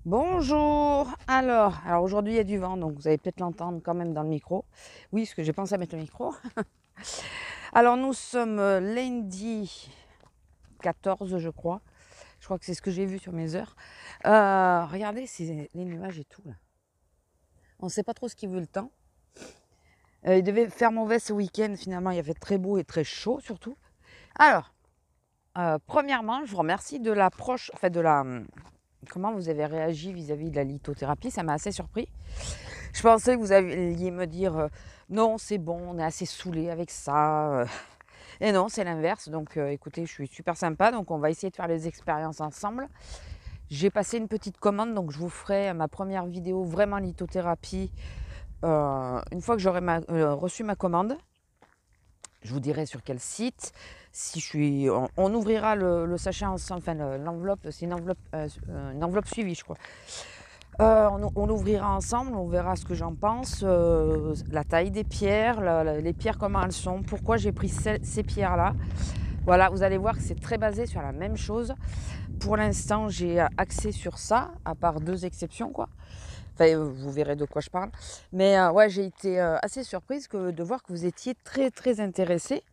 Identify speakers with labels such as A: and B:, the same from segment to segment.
A: Bonjour. Alors aujourd'hui il y a du vent, donc vous allez peut-être l'entendre quand même dans le micro. Oui, parce que j'ai pensé à mettre le micro. Alors nous sommes lundi 14, je crois. Je crois que c'est ce que j'ai vu sur mes heures. Regardez les nuages et tout là. On ne sait pas trop ce qu'il veut le temps. Il devait faire mauvais ce week-end, finalement il y avait très beau et très chaud surtout. Alors, premièrement, je vous remercie de l'approche, enfin de la comment vous avez réagi vis-à-vis de la lithothérapie, ça m'a assez surpris. Je pensais que vous alliez me dire non, c'est bon, on est assez saoulé avec ça. Et non, c'est l'inverse. Donc écoutez, je suis super sympa. Donc on va essayer de faire les expériences ensemble. J'ai passé une petite commande, donc je vous ferai ma première vidéo vraiment lithothérapie une fois que j'aurai reçu ma commande. Je vous dirai sur quel site. Si je suis, on ouvrira le sachet ensemble, enfin l'enveloppe, c'est une enveloppe suivie, je crois. On ouvrira ensemble, on verra ce que j'en pense, la taille des pierres, les pierres comment elles sont, pourquoi j'ai pris ces pierres-là. Voilà, vous allez voir que c'est très basé sur la même chose. Pour l'instant, j'ai axé sur ça, à part deux exceptions, quoi. Enfin, vous verrez de quoi je parle. Mais ouais, j'ai été assez surprise de voir que vous étiez très, très intéressés.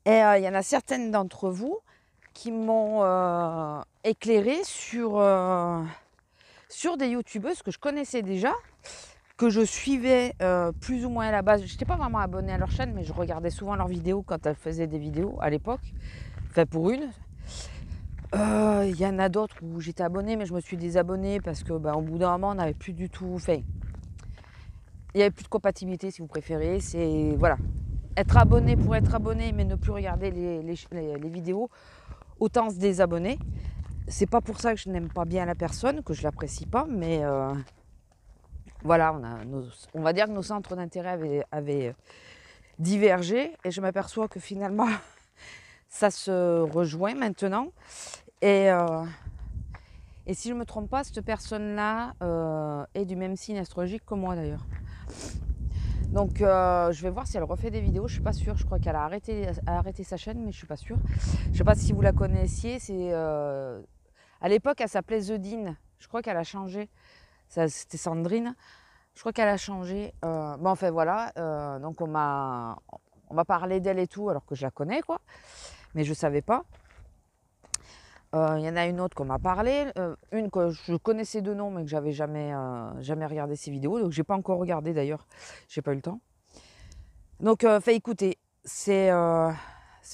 A: Et il y en a certaines d'entre vous qui m'ont éclairé sur des youtubeuses que je connaissais déjà, que je suivais plus ou moins à la base. Je n'étais pas vraiment abonnée à leur chaîne, mais je regardais souvent leurs vidéos quand elles faisaient des vidéos à l'époque. Enfin, pour une. Il y en a d'autres où j'étais abonnée, mais je me suis désabonnée parce que, au bout d'un moment, on n'avait plus du tout fait. Il n'y avait plus de compatibilité, si vous préférez. C'est, voilà, être abonné pour être abonné, mais ne plus regarder les vidéos, autant se désabonner. C'est pas pour ça que je n'aime pas bien la personne, que je l'apprécie pas, mais voilà, on va dire que nos centres d'intérêt avaient divergé, et je m'aperçois que finalement, ça se rejoint maintenant. Et si je ne me trompe pas, cette personne-là est du même signe astrologique que moi d'ailleurs. Donc je vais voir si elle refait des vidéos, je suis pas sûre. Je crois qu'elle a arrêté sa chaîne, mais je suis pas sûre. Je sais pas si vous la connaissiez. À l'époque, elle s'appelait The Dean. Je crois qu'elle a changé. C'était Sandrine. Je crois qu'elle a changé. Bon, enfin voilà. Donc on m'a parlé d'elle et tout, alors que je la connais, quoi. Mais je savais pas. Il y en a une autre qu'on m'a parlé, une que je connaissais de nom, mais que j'avais jamais regardé ses vidéos. Donc j'ai pas encore regardé d'ailleurs. J'ai pas eu le temps. Donc, écoutez, c'est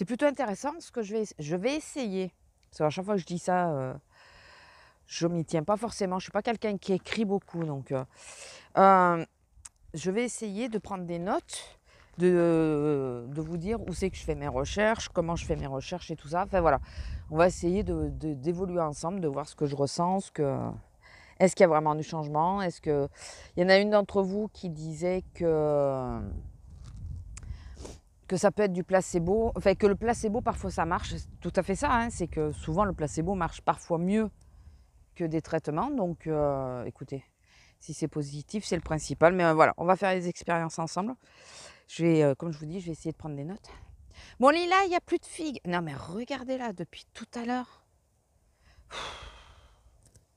A: plutôt intéressant ce que je vais essayer. Parce qu'à chaque fois que je dis ça, je m'y tiens pas forcément. Je suis pas quelqu'un qui écrit beaucoup, donc je vais essayer de prendre des notes, de vous dire où c'est que je fais mes recherches, comment je fais mes recherches et tout ça. Enfin voilà, on va essayer d'évoluer ensemble, de voir ce que je ressens, est-ce qu'il y a vraiment du changement. Il y en a une d'entre vous qui disait que ça peut être du placebo, enfin que le placebo parfois ça marche, c'est tout à fait ça, hein, c'est que souvent le placebo marche parfois mieux que des traitements, donc écoutez, si c'est positif c'est le principal, mais voilà, on va faire les expériences ensemble. Je vais, comme je vous dis, je vais essayer de prendre des notes. Bon Lila, il n'y a plus de figues. Non mais regardez là, depuis tout à l'heure.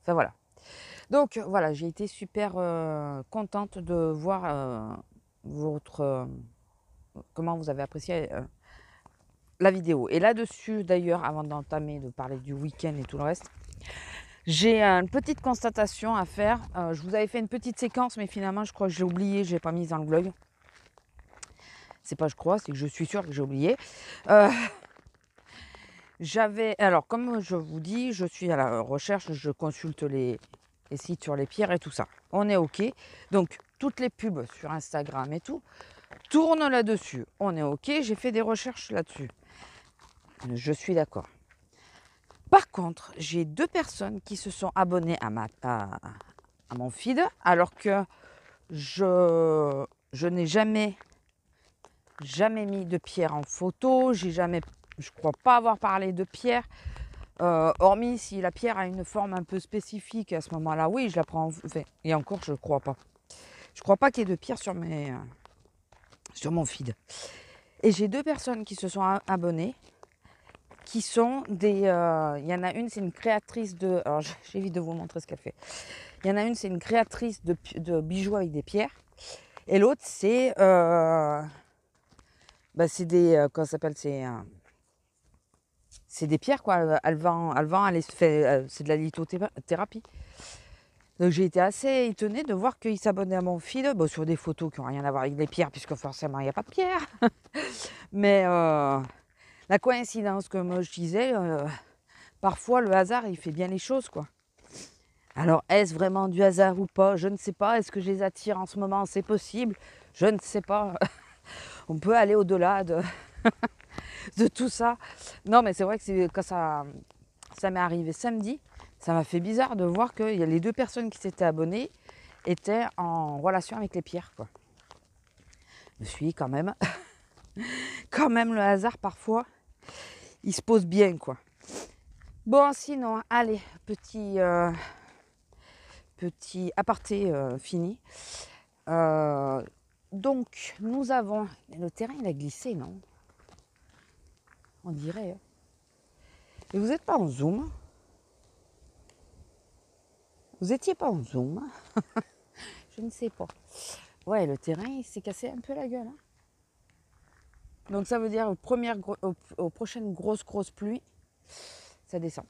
A: Enfin voilà. Donc voilà, j'ai été super contente de voir comment vous avez apprécié la vidéo. Et là-dessus, d'ailleurs, avant d'entamer, de parler du week-end et tout le reste, j'ai une petite constatation à faire. Je vous avais fait une petite séquence, mais finalement, je crois que j'ai oublié, je n'ai pas mis dans le vlog. C'est pas je crois, c'est que je suis sûre que j'ai oublié. Alors, comme je vous dis, je suis à la recherche, je consulte les sites sur les pierres et tout ça. On est OK. Donc, toutes les pubs sur Instagram et tout tournent là-dessus. On est OK, j'ai fait des recherches là-dessus. Je suis d'accord. Par contre, j'ai deux personnes qui se sont abonnées à mon feed, alors que je n'ai jamais mis de pierre en photo. Je crois pas avoir parlé de pierre, hormis si la pierre a une forme un peu spécifique. À ce moment-là, oui, je la prends. Enfin, et encore, je crois pas. Je crois pas qu'il y ait de pierre sur mon feed. Et j'ai deux personnes qui se sont abonnées qui sont des... Il y en a une, c'est une créatrice de... Alors j'évite de vous montrer ce qu'elle fait. Il y en a une, c'est une créatrice de bijoux avec des pierres. Et l'autre, c'est... c'est des... comment ça s'appelle? C'est des pierres, quoi. Elle vend, elle fait... c'est de la lithothérapie. Donc j'ai été assez étonnée de voir qu'il s'abonnait à mon feed sur des photos qui n'ont rien à voir avec des pierres, puisque forcément il n'y a pas de pierre. Mais la coïncidence, comme je disais, parfois le hasard il fait bien les choses, quoi. Alors est-ce vraiment du hasard ou pas? Je ne sais pas. Est-ce que je les attire en ce moment? C'est possible. Je ne sais pas. On peut aller au-delà de, de tout ça. Non, mais c'est vrai que quand ça m'est arrivé samedi, ça m'a fait bizarre de voir que les 2 personnes qui s'étaient abonnées étaient en relation avec les pierres, quoi. Je me suis dit, quand même, quand même le hasard parfois, il se pose bien, quoi. Bon, sinon, allez, petit aparté fini. Donc, nous avons... Le terrain, il a glissé, non? On dirait. Hein. Et vous n'êtes pas en zoom? Vous étiez pas en zoom? Je ne sais pas. Ouais, le terrain, il s'est cassé un peu la gueule. Hein. Donc, ça veut dire aux prochaines grosses pluies, ça descend.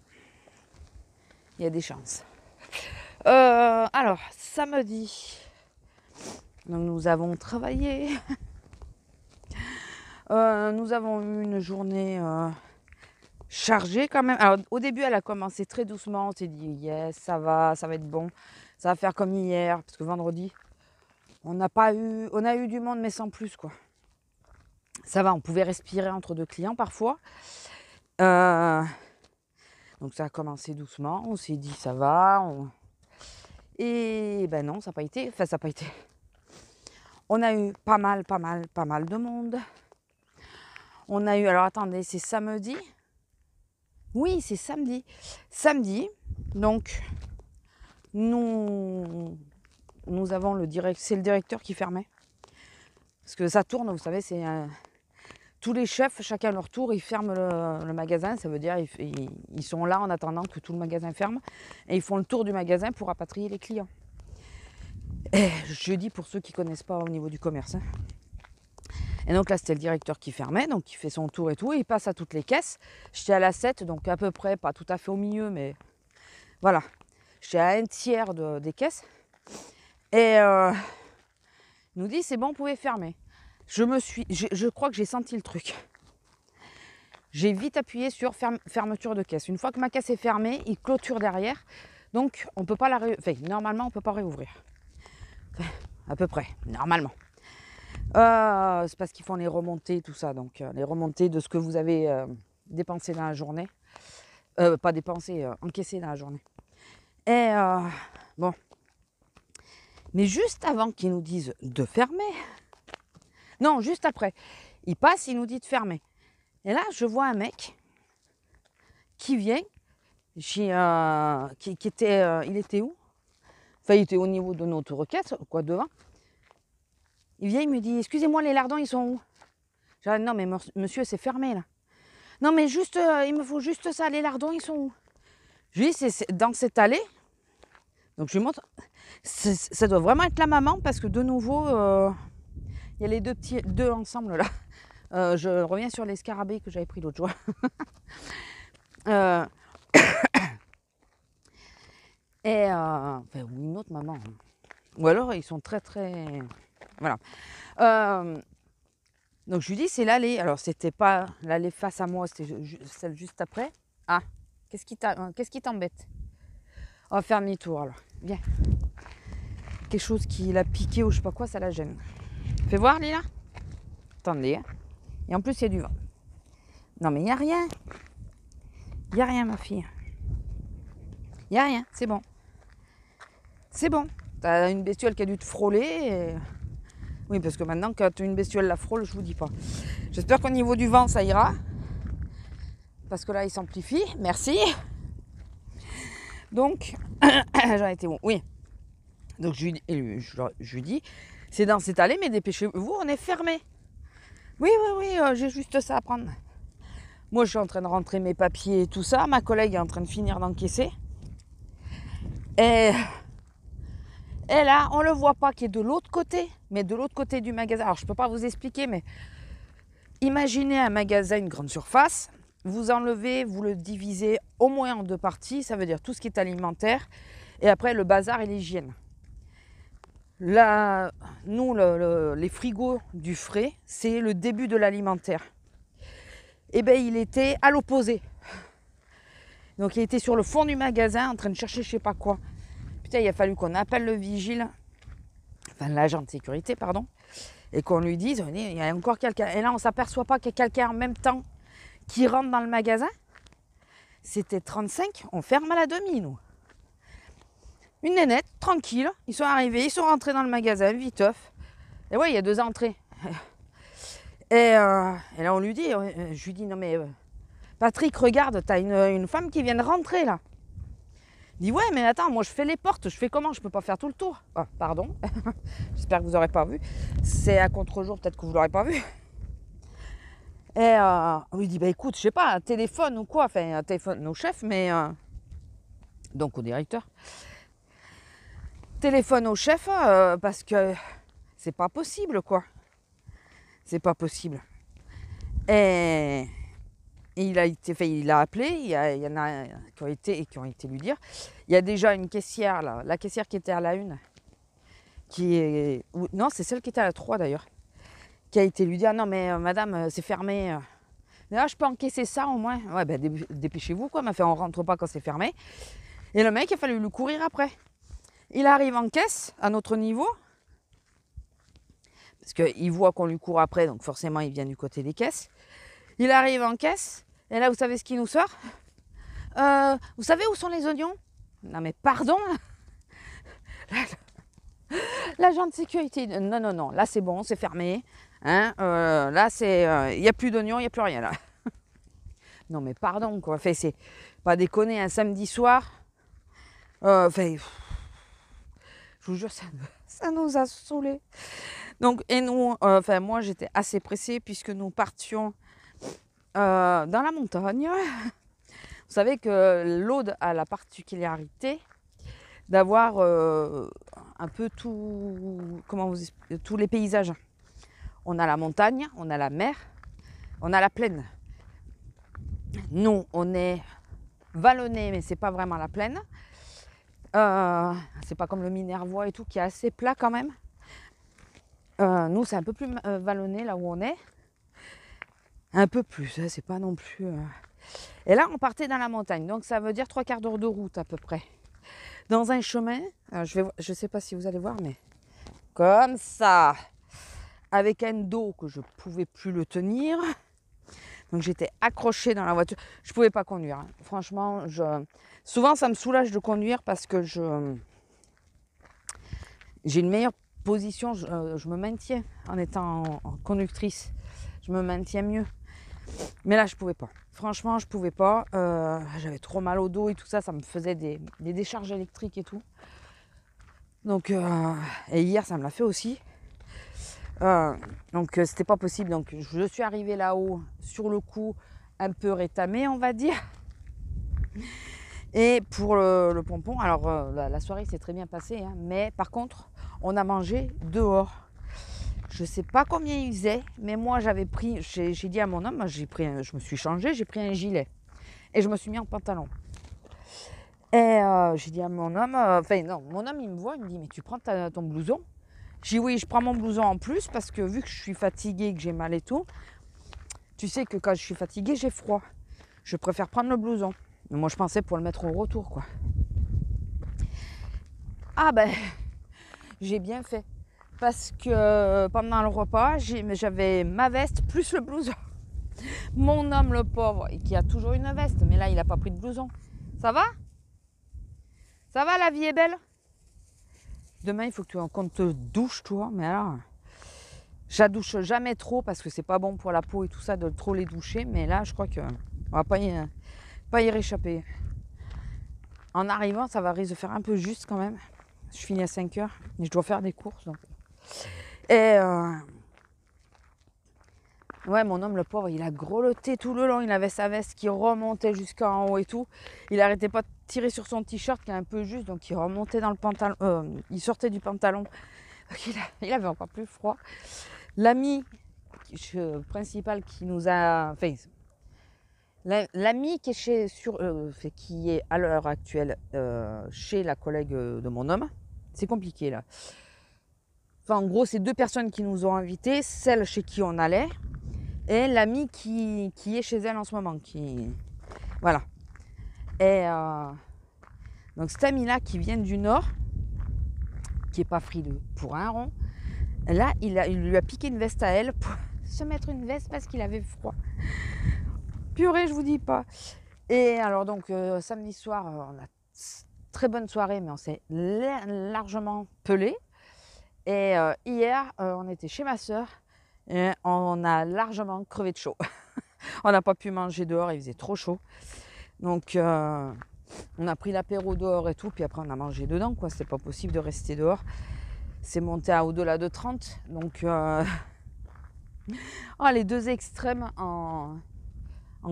A: Il y a des chances. Alors, samedi, donc nous avons travaillé. Nous avons eu une journée chargée quand même. Alors, au début, elle a commencé très doucement. On s'est dit, yes, ça va être bon. Ça va faire comme hier, parce que vendredi, on a eu du monde, mais sans plus, quoi. Ça va, on pouvait respirer entre 2 clients parfois. Donc ça a commencé doucement. On s'est dit, ça va. Et ben non, ça n'a pas été. Enfin, ça n'a pas été. On a eu pas mal de monde. On a eu... Alors, attendez, c'est samedi? Oui, c'est samedi. Samedi, donc, nous avons c'est le directeur qui fermait. Parce que ça tourne, vous savez, c'est... tous les chefs, chacun à leur tour, ils ferment le magasin. Ça veut dire ils sont là en attendant que tout le magasin ferme. Et ils font le tour du magasin pour rapatrier les clients. Et je dis pour ceux qui ne connaissent pas au niveau du commerce. Hein. Et donc là, c'était le directeur qui fermait, donc il fait son tour et tout. Et il passe à toutes les caisses. J'étais à la 7, donc à peu près, pas tout à fait au milieu, mais voilà. J'étais à un tiers des caisses. Et il nous dit, c'est bon, vous pouvez fermer. Je crois que j'ai senti le truc. J'ai vite appuyé sur fermeture de caisse. Une fois que ma caisse est fermée, il clôture derrière. Donc, on peut pas normalement, on ne peut pas réouvrir. Enfin, à peu près, normalement. C'est parce qu'ils font les remontées, tout ça. Donc, les remontées de ce que vous avez dépensé dans la journée. Pas dépensé, encaissé dans la journée. Et bon. Mais juste avant qu'ils nous disent de fermer... Non, juste après. Il passe, il nous dit de fermer. Et là, je vois un mec qui vient, il était où? Enfin, il était au niveau de notre requête, quoi, devant. Il vient, il me dit, excusez-moi, les lardons, ils sont où? J'ai dit, non, mais monsieur, c'est fermé, là. Non, mais juste, il me faut juste ça, les lardons, ils sont où? Je lui dis, c'est dans cette allée. Donc, je lui montre. Ça doit vraiment être la maman, parce que de nouveau, il y a les deux ensemble, là. Je reviens sur les scarabées que j'avais pris l'autre jour. Et ou une autre maman. Ou alors ils sont très très... Voilà. Donc je lui dis c'est l'allée. Alors c'était pas l'allée face à moi, c'était celle juste après. Ah, qu'est-ce qui t'embête? On va faire demi-tour alors. Viens. Quelque chose qui l'a piqué ou je sais pas quoi, ça la gêne. Fais voir Lila. Attendez. Hein. Et en plus, il y a du vent. Non, mais il n'y a rien. Il n'y a rien, ma fille. Il n'y a rien, c'est bon. C'est bon. Tu as une bestiole qui a dû te frôler. Et... Oui, parce que maintenant, quand une bestiole la frôle, je vous dis pas. J'espère qu'au niveau du vent, ça ira. Parce que là, il s'amplifie. Merci. Donc, j'en étais bon. Oui. Donc, je lui dis, c'est dans cette allée, mais dépêchez-vous, on est fermé. Oui, j'ai juste ça à prendre. Moi, je suis en train de rentrer mes papiers et tout ça. Ma collègue est en train de finir d'encaisser. Et là, on ne le voit pas qui est de l'autre côté, mais de l'autre côté du magasin. Alors, je ne peux pas vous expliquer, mais imaginez un magasin, une grande surface. Vous enlevez, vous le divisez au moins en 2 parties. Ça veut dire tout ce qui est alimentaire. Et après, le bazar et l'hygiène. Là, nous, les frigos du frais, c'est le début de l'alimentaire. Et bien, il était à l'opposé. Donc, il était sur le fond du magasin en train de chercher je sais pas quoi. Putain, il a fallu qu'on appelle le vigile, enfin l'agent de sécurité, pardon, et qu'on lui dise, il y a encore quelqu'un. Et là, on ne s'aperçoit pas qu'il y a quelqu'un en même temps qui rentre dans le magasin. C'était 35, on ferme à la demi, nous. Une nénette, tranquille, ils sont arrivés, ils sont rentrés dans le magasin, viteuf. Et ouais, il y a 2 entrées. Et là, on lui dit, je lui dis, non mais Patrick, regarde, t'as une femme qui vient de rentrer là. Il dit, ouais, mais attends, moi je fais les portes, je fais comment? Je peux pas faire tout le tour. Ah, pardon, j'espère que vous n'aurez pas vu. C'est à contre-jour, peut-être que vous l'aurez pas vu. Et on lui dit, bah écoute, je sais pas, un téléphone ou quoi, enfin un téléphone au chef, mais donc au directeur. Téléphone au chef, parce que c'est pas possible, quoi. C'est pas possible. Et il a appelé, il y en a qui ont été lui dire. Il y a déjà une caissière, là, la caissière qui était à la 1, non, c'est celle qui était à la 3 d'ailleurs, qui a été lui dire, non mais madame, c'est fermé. Là, je peux encaisser ça au moins. Ouais, ben dépêchez-vous, quoi. Mais enfin, on rentre pas quand c'est fermé. Et le mec, il a fallu lui courir après. Il arrive en caisse, à notre niveau, parce qu'il voit qu'on lui court après, donc forcément, il vient du côté des caisses. Il arrive en caisse, et là, vous savez ce qu'il nous sort? Vous savez où sont les oignons? Non, mais pardon. L'agent de sécurité, non, là, c'est bon, c'est fermé. Hein, là, il n'y a plus d'oignons, il n'y a plus rien, là. Non, mais pardon, quoi. Enfin, c'est pas déconner, un samedi soir. Enfin, je vous jure, ça nous a saoulés. Donc, et nous, moi, j'étais assez pressée puisque nous partions dans la montagne. Vous savez que l'Aude a la particularité d'avoir un peu tous les paysages. On a la montagne, on a la mer, on a la plaine. Nous, on est vallonné, mais c'est pas vraiment la plaine. C'est pas comme le Minervois et tout, qui est assez plat quand même. Nous, c'est un peu plus vallonné là où on est. Un peu plus, hein, c'est pas non plus... Et là, on partait dans la montagne, donc ça veut dire 3/4 d'heure de route à peu près. Dans un chemin, je sais pas si vous allez voir, mais comme ça, avec un dos que je pouvais plus le tenir. Donc j'étais accrochée dans la voiture. Je pouvais pas conduire. Hein. Franchement, souvent ça me soulage de conduire parce que j'ai une meilleure position. Je me maintiens en étant conductrice. Je me maintiens mieux. Mais là, je pouvais pas. Franchement, je pouvais pas. J'avais trop mal au dos et tout ça. Ça me faisait des décharges électriques et tout. Donc, et hier, ça me l'a fait aussi. Donc c'était pas possible, donc je suis arrivée là-haut sur le coup un peu rétamée, on va dire. Et pour le pompon, alors la soirée s'est très bien passée, hein, mais par contre on a mangé dehors. Je sais pas combien il faisait, mais moi j'avais pris, j'ai dit à mon homme, je me suis changée, j'ai pris un gilet et je me suis mis en pantalon. Et j'ai dit à mon homme, mon homme il me voit, il me dit mais tu prends ton blouson? J'ai dit oui, je prends mon blouson en plus parce que vu que je suis fatiguée, que j'ai mal et tout, tu sais que quand je suis fatiguée, j'ai froid. Je préfère prendre le blouson. Mais moi, je pensais pour le mettre au retour, quoi. Ah ben, j'ai bien fait. Parce que pendant le repas, j'avais ma veste plus le blouson. Mon homme, le pauvre, qui a toujours une veste, mais là, il n'a pas pris de blouson. Ça va? Ça va, la vie est belle? Demain, il faut qu'on te douche, toi. Mais alors, je la douche jamais trop parce que c'est pas bon pour la peau et tout ça de trop les doucher. Mais là, je crois qu'on va pas y réchapper. En arrivant, ça va risque de faire un peu juste quand même. Je finis à 5h, mais je dois faire des courses. Donc. Et Ouais, mon homme, le pauvre, il a grelotté tout le long. Il avait sa veste qui remontait jusqu'en haut et tout. Il arrêtait pas de tirer sur son t-shirt qui est un peu juste, donc il remontait dans le pantalon. Il sortait du pantalon. Donc il avait encore plus froid. L'ami principal qui nous a... Enfin, l'ami qui est, qui est à l'heure actuelle chez la collègue de mon homme, c'est compliqué là. Enfin, en gros, c'est 2 personnes qui nous ont invités, celle chez qui on allait, et l'ami qui est chez elle en ce moment. Voilà. Et donc cet ami-là qui vient du Nord, qui n'est pas frileux pour un rond, là, il lui a piqué une veste à elle pour se mettre une veste parce qu'il avait froid. Purée, je vous dis pas. Et alors donc samedi soir, on a très bonne soirée, mais on s'est largement pelé. Et hier, on était chez ma soeur et on a largement crevé de chaud. On n'a pas pu manger dehors, il faisait trop chaud. Donc on a pris l'apéro dehors et tout, puis après on a mangé dedans, quoi. C'est pas possible de rester dehors. C'est monté à au-delà de 30. Donc les 2 extrêmes en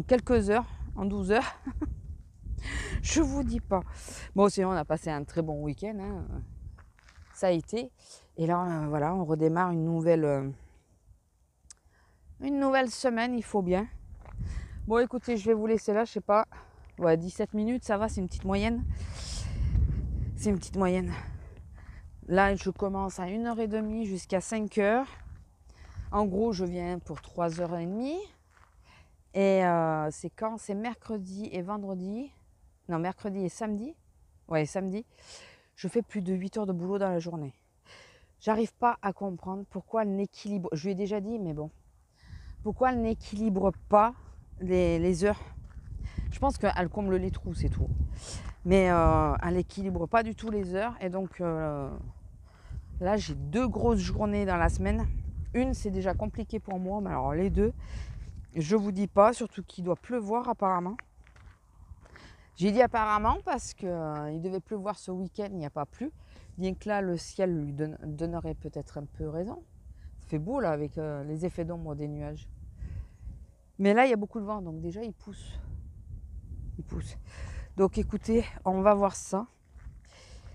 A: quelques heures, en 12 heures. Je vous dis pas. Bon, sinon on a passé un très bon week-end, hein. Ça a été. Et là, voilà, on redémarre une nouvelle semaine, il faut bien. Bon, écoutez, je vais vous laisser là, je sais pas. Ouais, 17 minutes, ça va, c'est une petite moyenne. C'est une petite moyenne. Là, je commence à 1h30 jusqu'à 5h. En gros, je viens pour 3h30. Et c'est quand? C'est mercredi et vendredi. Non, mercredi et samedi. Ouais, samedi. Je fais plus de 8 heures de boulot dans la journée. J'arrive pas à comprendre pourquoi elle n'équilibre. Je lui ai déjà dit, mais bon. Pourquoi elle n'équilibre pas les heures? Je pense qu'elle comble les trous, c'est tout. Mais elle n'équilibre pas du tout les heures. Et donc là, j'ai 2 grosses journées dans la semaine. Une, c'est déjà compliqué pour moi. Mais alors les 2, je vous dis pas. Surtout qu'il doit pleuvoir apparemment. J'ai dit apparemment parce qu'il devait pleuvoir ce week-end, il n'y a pas plu. Bien que là, le ciel lui donnerait peut-être un peu raison. Il fait beau là avec les effets d'ombre des nuages. Mais là, il y a beaucoup de vent, donc déjà, il pousse. Il pousse. Donc écoutez, on va voir ça.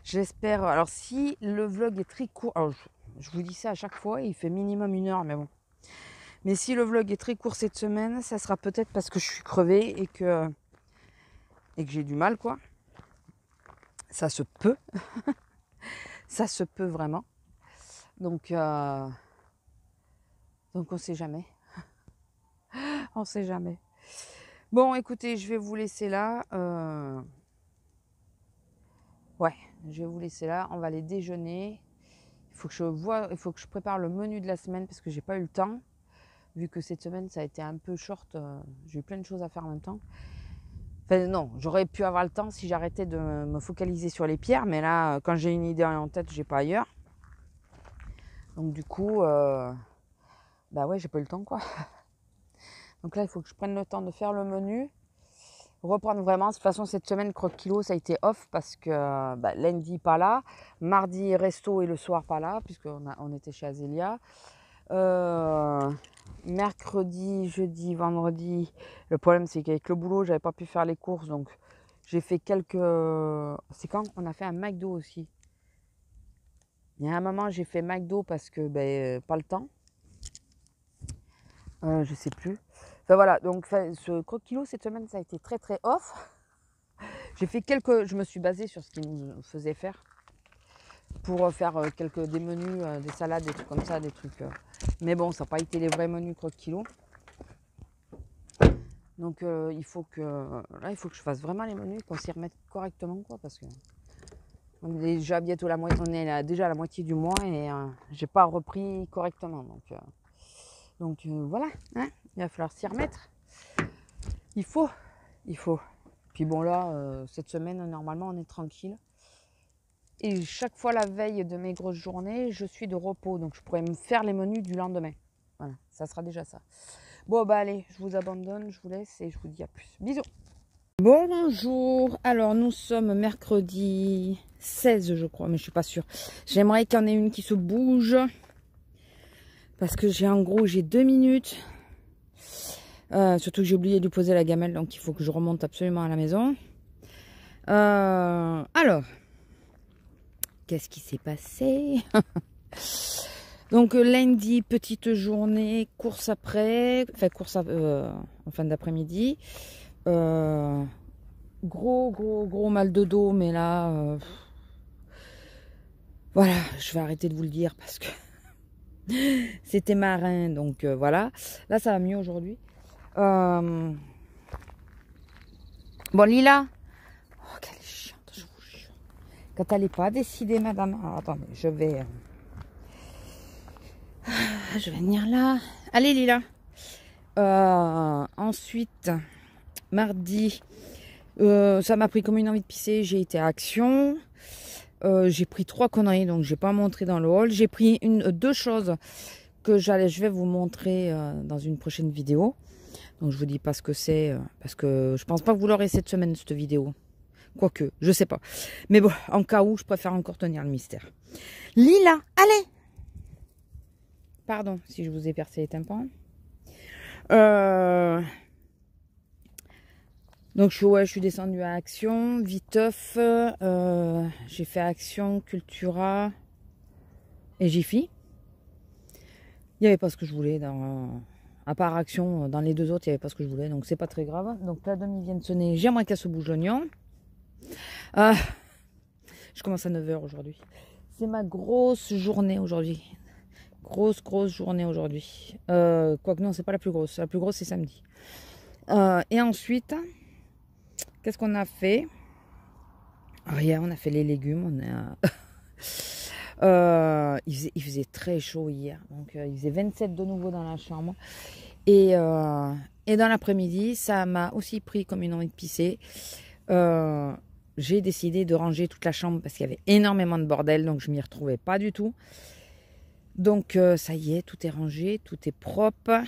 A: J'espère... Alors si le vlog est très court... Alors je vous dis ça à chaque fois, il fait minimum 1 heure, mais bon. Mais si le vlog est très court cette semaine, ça sera peut-être parce que je suis crevée et que j'ai du mal, quoi. Ça se peut. Ça se peut vraiment. Donc on sait jamais. On sait jamais. Bon, écoutez, je vais vous laisser là. Ouais, je vais vous laisser là. On va aller déjeuner. Il faut que je prépare le menu de la semaine parce que j'ai pas eu le temps. Vu que cette semaine, ça a été un peu short. J'ai eu plein de choses à faire en même temps. Enfin non, j'aurais pu avoir le temps si j'arrêtais de me focaliser sur les pierres. Mais là, quand j'ai une idée en tête, j'ai pas ailleurs. Donc du coup, bah ouais, j'ai pas eu le temps, quoi. Donc là, il faut que je prenne le temps de faire le menu. Reprendre vraiment. De toute façon, cette semaine, croque kilo, ça a été off parce que lundi, pas là. Mardi, resto et le soir, pas là, puisqu'on était chez Azélia. Mercredi, jeudi, vendredi. Le problème, c'est qu'avec le boulot, j'avais pas pu faire les courses. Donc, j'ai fait quelques... C'est quand on a fait un McDo aussi. Il y a un moment, j'ai fait McDo parce que, pas le temps. Je sais plus. Enfin voilà, donc ce croque kilo cette semaine, ça a été très très off. J'ai fait je me suis basée sur ce qu'ils nous faisaient faire pour faire des menus, des salades, des trucs comme ça, des trucs. Mais bon, ça n'a pas été les vrais menus croque kilo. Donc il faut que je fasse vraiment les menus, qu'on s'y remette correctement, quoi, parce que on est déjà bientôt déjà à la moitié du mois et j'ai pas repris correctement. Donc voilà, hein, il va falloir s'y remettre. Il faut. Puis bon là, cette semaine, normalement, on est tranquille. Et chaque fois la veille de mes grosses journées, je suis de repos. Donc je pourrais me faire les menus du lendemain. Voilà, ça sera déjà ça. Bon bah allez, je vous abandonne, je vous laisse et je vous dis à plus. Bisous. Bonjour. Alors nous sommes mercredi 16, je crois, mais je suis pas sûre. J'aimerais qu'il y en ait une qui se bouge. Parce que j'ai 2 minutes. Surtout que j'ai oublié de lui poser la gamelle, donc il faut que je remonte absolument à la maison. Alors, qu'est-ce qui s'est passé? Donc lundi, petite journée, course après, enfin course en fin d'après-midi. Gros mal de dos, mais là, voilà, je vais arrêter de vous le dire parce que c'était marin, donc voilà. Là, ça va mieux aujourd'hui. Bon, Lila, oh, qu'elle est chiante, je vous jure. Quand elle n'est pas décidée, madame. Alors, attendez, je vais venir là. Allez, Lila. Ensuite, mardi, ça m'a pris comme une envie de pisser. J'ai été à Action. J'ai pris 3 conneries, donc je n'ai pas montré dans le haul. J'ai pris deux choses que je vais vous montrer dans une prochaine vidéo. Donc je vous dis pas ce que c'est, parce que je pense pas que vous l'aurez cette semaine, cette vidéo. Quoique, je sais pas. Mais bon, en cas où, je préfère encore tenir le mystère. Lila, allez! Pardon si je vous ai percé les tympans. Donc je suis descendue à Action, viteuf. J'ai fait Action, Cultura et Jiffy. Il n'y avait pas ce que je voulais à part Action, dans les deux autres, il n'y avait pas ce que je voulais, donc c'est pas très grave. Donc la demi vient de sonner, j'aimerais qu'elle se bouge l'oignon. Je commence à 9 h aujourd'hui. C'est ma grosse journée aujourd'hui. Grosse journée aujourd'hui. Quoique non, c'est pas la plus grosse. La plus grosse, c'est samedi. Et ensuite, qu'est-ce qu'on a fait? Rien, on a fait les légumes. Il faisait très chaud hier. Donc, il faisait 27 de nouveau dans la chambre. Et dans l'après-midi, ça m'a aussi pris comme une envie de pisser. J'ai décidé de ranger toute la chambre parce qu'il y avait énormément de bordel, donc je m'y retrouvais pas du tout. Donc ça y est, tout est rangé, tout est propre.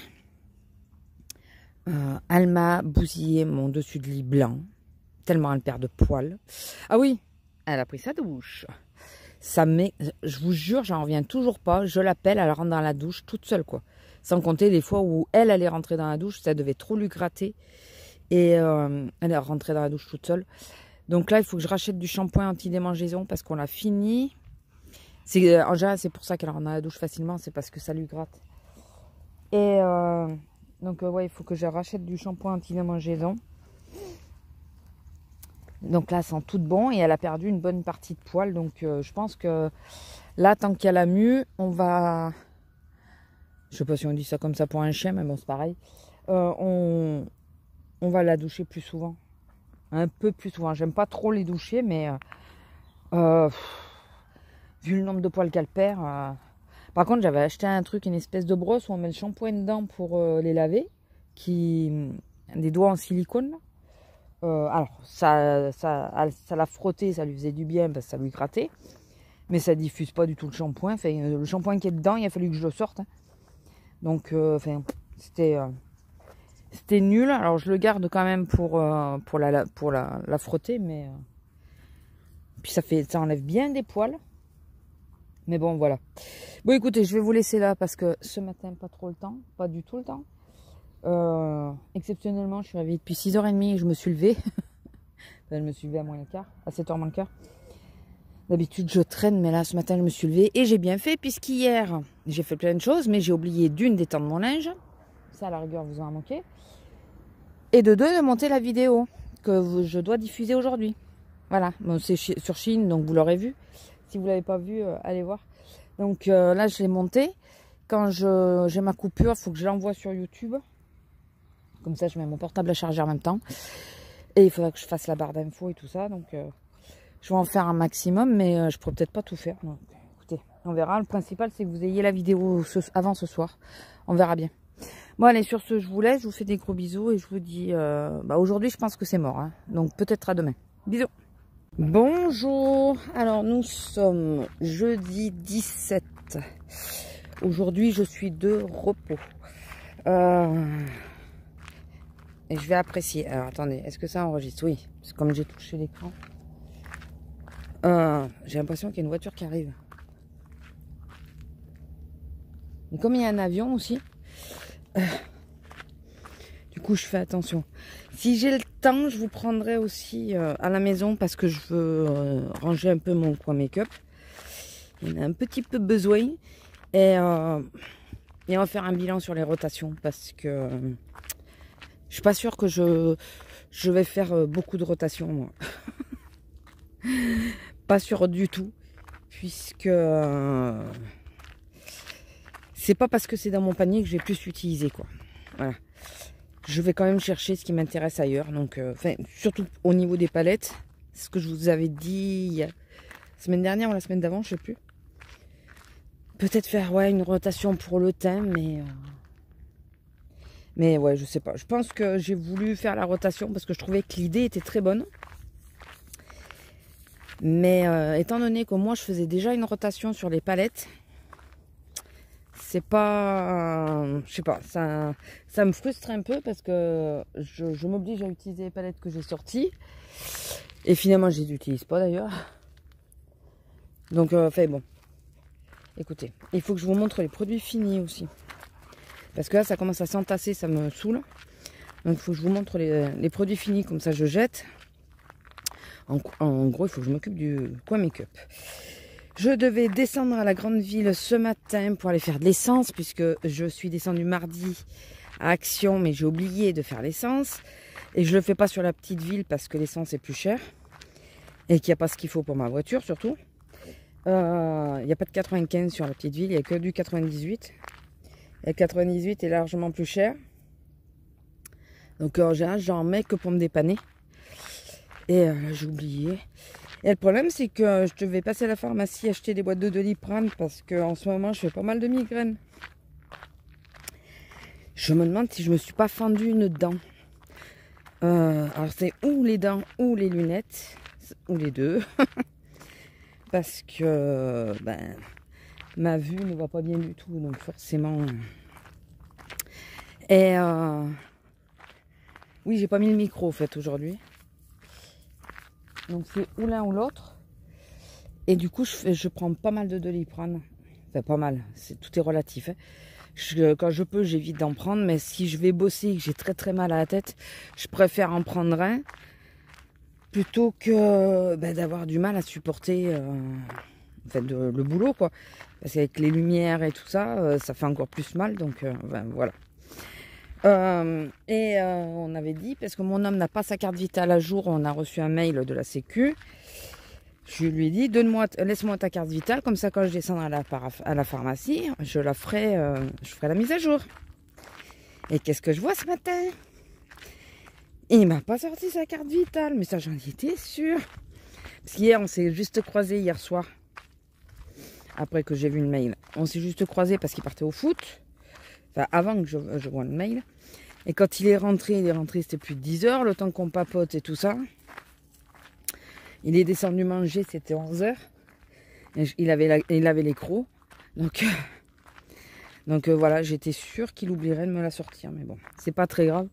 A: Elle m'a bousillé mon dessus de lit blanc, tellement elle perd de poils. Ah oui, elle a pris sa douche. Ça je vous jure, j'en reviens toujours pas. Je l'appelle, elle rentre dans la douche toute seule, quoi. Sans compter les fois où elle est rentrée dans la douche, ça devait trop lui gratter. Et elle est rentrée dans la douche toute seule. Donc là, il faut que je rachète du shampoing anti-démangeaison parce qu'on l'a fini. En général, c'est pour ça qu'elle rentre dans la douche facilement, c'est parce que ça lui gratte. Et donc, ouais, il faut que je rachète du shampoing anti-démangeaison. Donc là, elles sont toutes bonnes et elle a perdu une bonne partie de poils. Donc, je pense que là, tant qu'elle a mû, on va... Je sais pas si on dit ça comme ça pour un chien, mais bon, c'est pareil. On va la doucher plus souvent. Un peu plus souvent. J'aime pas trop les doucher, mais vu le nombre de poils qu'elle perd. Par contre, j'avais acheté un truc, une espèce de brosse où on met le shampoing dedans pour les laver. Des doigts en silicone. Alors, ça l'a frotté, ça lui faisait du bien parce que ça lui grattait. Mais ça diffuse pas du tout le shampoing. Enfin, le shampoing qui est dedans, il a fallu que je le sorte. Donc, enfin, c'était nul. Alors, je le garde quand même pour la frotter. Mais puis, ça enlève bien des poils. Mais bon, voilà. Bon, écoutez, je vais vous laisser là parce que ce matin, pas trop le temps. Pas du tout le temps. Exceptionnellement, je suis réveillée depuis 6h30 et je me suis levée. Enfin, je me suis levée à moins le quart, à 7h moins le quart. D'habitude, je traîne, mais là, ce matin, je me suis levée et j'ai bien fait puisqu'hier, j'ai fait plein de choses, mais j'ai oublié d'étendre mon linge. Ça, à la rigueur, vous en manquez. Et de monter la vidéo que je dois diffuser aujourd'hui. Voilà, bon, c'est sur Chine, donc vous l'aurez vu. Si vous ne l'avez pas vu, allez voir. Donc là, je l'ai montée. Quand j'ai ma coupure, il faut que je l'envoie sur YouTube. Comme ça, je mets mon portable à charger en même temps. Et il faudra que je fasse la barre d'infos et tout ça. Donc, je vais en faire un maximum, mais je ne pourrai peut-être pas tout faire. Donc, écoutez, on verra. Le principal, c'est que vous ayez la vidéo avant ce soir. On verra bien. Bon, allez, sur ce, je vous laisse. Je vous fais des gros bisous et je vous dis... aujourd'hui, je pense que c'est mort. Hein. Donc, peut-être à demain. Bisous. Bonjour. Alors, nous sommes jeudi 17. Aujourd'hui, je suis de repos. Et je vais apprécier. Alors, attendez, est-ce que ça enregistre? Oui, parce que comme j'ai touché l'écran, j'ai l'impression qu'il y a une voiture qui arrive. Et comme il y a un avion aussi, du coup, je fais attention. Si j'ai le temps, je vous prendrai aussi à la maison parce que je veux ranger un peu mon coin make-up. Il en a un petit peu besoin. Et on va faire un bilan sur les rotations parce que je suis pas sûre que je vais faire beaucoup de rotations, moi. Pas sûr du tout. Puisque c'est pas parce que c'est dans mon panier que je vais plus l'utiliser, quoi. Voilà. Je vais quand même chercher ce qui m'intéresse ailleurs. Donc, surtout au niveau des palettes. C'est ce que je vous avais dit la semaine dernière ou la semaine d'avant, je sais plus. Peut-être faire une rotation pour le teint, mais ouais, je sais pas. Je pense que j'ai voulu faire la rotation parce que je trouvais que l'idée était très bonne. Mais étant donné que moi je faisais déjà une rotation sur les palettes, c'est pas, je sais pas, ça me frustre un peu parce que je m'oblige à utiliser les palettes que j'ai sorties et finalement je les utilise pas d'ailleurs. Donc bon, écoutez, il faut que je vous montre les produits finis aussi parce que là ça commence à s'entasser, ça me saoule. Donc il faut que je vous montre les produits finis, comme ça je jette. En gros, il faut que je m'occupe du coin make-up. Je devais descendre à la grande ville ce matin pour aller faire de l'essence, puisque je suis descendue mardi à Action, mais j'ai oublié de faire l'essence. Et je ne le fais pas sur la petite ville parce que l'essence est plus chère. Et qu'il n'y a pas ce qu'il faut pour ma voiture, surtout. Il n'y a pas de 95 sur la petite ville, il n'y a que du 98. Et le 98 est largement plus cher. Donc en général, j'en mets que pour me dépanner. Et j'ai oublié. Et le problème, c'est que je devais passer à la pharmacie acheter des boîtes de Doliprane parce qu'en ce moment, je fais pas mal de migraines. Je me demande si je me suis pas fendu une dent. Alors, c'est ou les dents ou les lunettes, ou les deux. Parce que ma vue ne va pas bien du tout, donc forcément. Et oui, j'ai pas mis le micro en fait aujourd'hui. Donc c'est ou l'un ou l'autre. Et du coup, je prends pas mal de Doliprane. Enfin, pas mal. Tout est relatif. Hein. Quand je peux, j'évite d'en prendre. Mais si je vais bosser et que j'ai très très mal à la tête, je préfère en prendre un. Plutôt que d'avoir du mal à supporter le boulot, quoi. Parce qu'avec les lumières et tout ça, ça fait encore plus mal. Donc voilà. On avait dit, parce que mon homme n'a pas sa carte vitale à jour, on a reçu un mail de la Sécu. Je lui ai dit, laisse-moi ta carte vitale, comme ça quand je descendrai à la pharmacie, je ferai la mise à jour. Et qu'est-ce que je vois ce matin? Il m'a pas sorti sa carte vitale, mais ça j'en étais sûre. Parce qu'hier on s'est juste croisés hier soir, après que j'ai vu le mail. On s'est juste croisés parce qu'il partait au foot. Enfin, avant que je vois le mail. Et quand il est rentré, c'était plus de 10 h, le temps qu'on papote et tout ça. Il est descendu manger, c'était 11 h. Et il avait les crocs. Donc voilà, j'étais sûre qu'il oublierait de me la sortir. Mais bon, c'est pas très grave.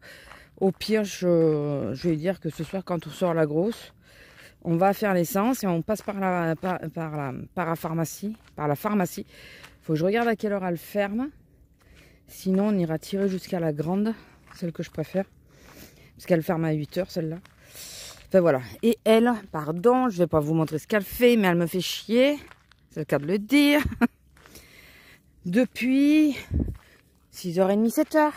A: Au pire, je vais lui dire que ce soir, quand on sort la grosse, on va faire l'essence et on passe par la pharmacie. Faut que je regarde à quelle heure elle ferme. Sinon, on ira tirer jusqu'à la grande, celle que je préfère. Parce qu'elle ferme à 8 h, celle-là. Enfin, voilà. Et elle, pardon, je vais pas vous montrer ce qu'elle fait, mais elle me fait chier. C'est le cas de le dire. Depuis 6h30, 7 h.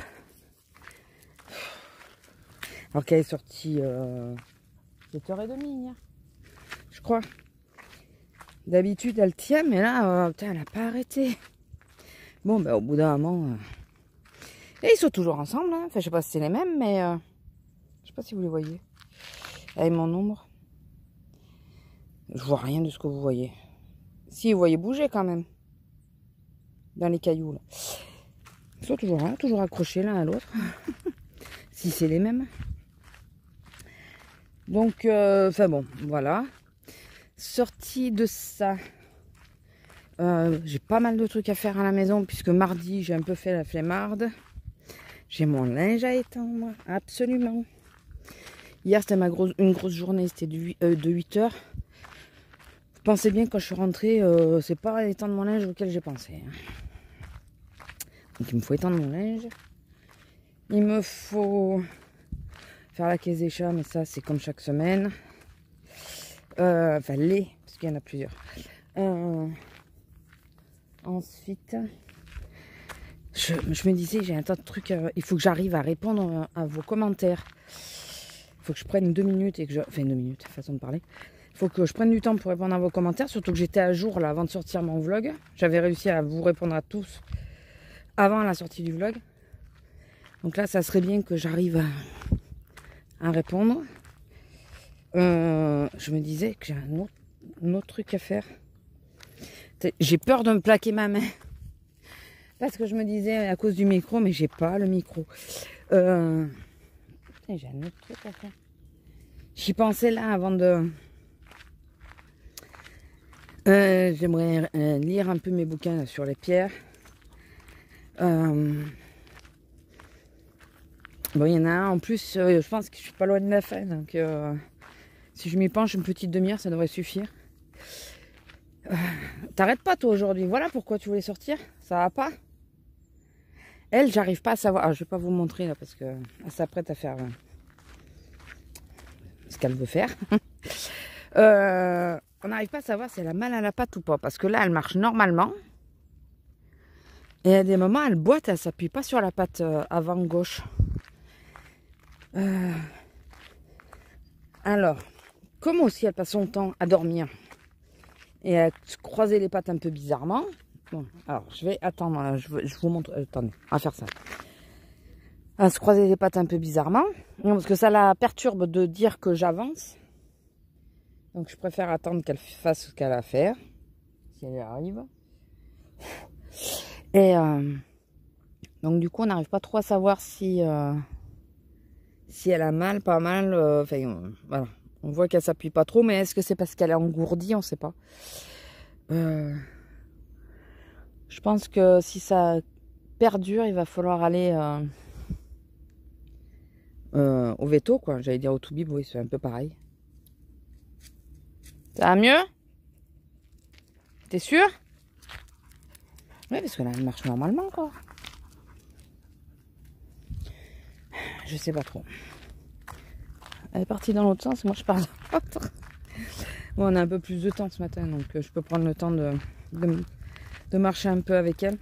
A: Alors qu'elle est sortie 7h30 hier, je crois. D'habitude, elle tient, mais là, putain, elle n'a pas arrêté. Bon, au bout d'un moment... Et ils sont toujours ensemble, hein. Enfin, je sais pas si c'est les mêmes, mais je sais pas si vous les voyez. Avec mon ombre, je vois rien de ce que vous voyez. Si, vous voyez bouger quand même. Dans les cailloux, là. Ils sont toujours là, toujours accrochés l'un à l'autre. Si c'est les mêmes. Donc, bon, voilà. Sortie de ça. J'ai pas mal de trucs à faire à la maison, puisque mardi, j'ai un peu fait la flemmarde. J'ai mon linge à étendre, absolument. Hier, c'était une grosse journée, c'était de 8 h. Vous pensez bien, quand je suis rentrée, c'est pas étendre mon linge auquel j'ai pensé. Donc, il me faut étendre mon linge. Il me faut faire la caisse des chats, mais ça c'est comme chaque semaine. Enfin les, parce qu'il y en a plusieurs. Ensuite, je me disais, j'ai un tas de trucs. Il faut que j'arrive à répondre à vos commentaires. Il faut que je prenne 2 minutes et que je... Enfin 2 minutes, façon de parler. Il faut que je prenne du temps pour répondre à vos commentaires. Surtout que j'étais à jour là avant de sortir mon vlog. J'avais réussi à vous répondre à tous avant la sortie du vlog. Donc là, ça serait bien que j'arrive à répondre. Je me disais que j'ai un autre truc à faire. J'ai peur de me plaquer ma main. Parce que je me disais à cause du micro, mais j'ai pas le micro. J'ai un autre truc à faire. J'y pensais là avant de... J'aimerais lire un peu mes bouquins sur les pierres. Bon, il y en a un en plus, je pense que je suis pas loin de la fin. Donc si je m'y penche une petite demi-heure, ça devrait suffire. T'arrêtes pas toi aujourd'hui. Voilà pourquoi tu voulais sortir. Ça va pas? Elle, j'arrive pas à savoir. Ah, je vais pas vous montrer là parce que elle s'apprête à faire ce qu'elle veut faire. On n'arrive pas à savoir si elle a mal à la patte ou pas. Parce que là, elle marche normalement. Et à des moments, elle boite, elle s'appuie pas sur la patte avant gauche. Alors, comme aussi elle passe son temps à dormir et à se croiser les pattes un peu bizarrement. Bon, alors je vais attendre, je vous montre. Attendez, on va faire ça. À se croiser les pattes un peu bizarrement, parce que ça la perturbe de dire que j'avance. Donc je préfère attendre qu'elle fasse ce qu'elle a à faire, si elle y arrive. Et donc du coup, on n'arrive pas trop à savoir si elle a mal, pas mal. Enfin, voilà. On voit qu'elle s'appuie pas trop, mais est-ce que c'est parce qu'elle est engourdie? On ne sait pas. Je pense que si ça perdure, il va falloir aller au veto, quoi. J'allais dire au toubib, oui, c'est un peu pareil. Ça va mieux? T'es sûr? Oui, parce que là, elle marche normalement, quoi. Je sais pas trop. Elle est partie dans l'autre sens, moi je pars dans l'autre. Bon, on a un peu plus de temps ce matin, donc je peux prendre le temps de marcher un peu avec elle.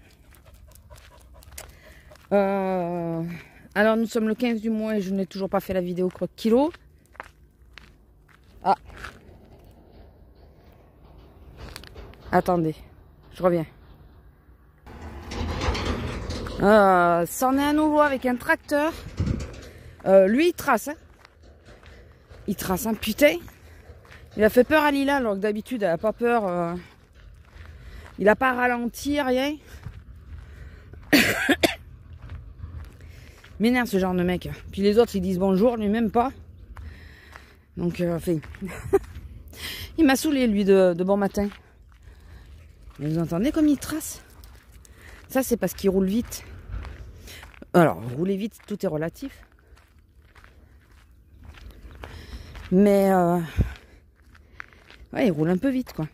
A: Alors, nous sommes le 15 du mois et je n'ai toujours pas fait la vidéo croque kilo. Ah. Attendez, je reviens. C'en est à nouveau avec un tracteur. Lui, il trace. Hein. Il trace, hein, putain. Il a fait peur à Lila, alors que d'habitude, elle n'a pas peur. Il n'a pas ralenti, rien. M'énerve ce genre de mec. Puis les autres, ils disent bonjour, lui même pas. Donc, fait. Il m'a saoulé, lui, de bon matin. Mais vous entendez comme il trace? Ça, c'est parce qu'il roule vite. Alors, rouler vite, tout est relatif. Mais, ouais, il roule un peu vite, quoi.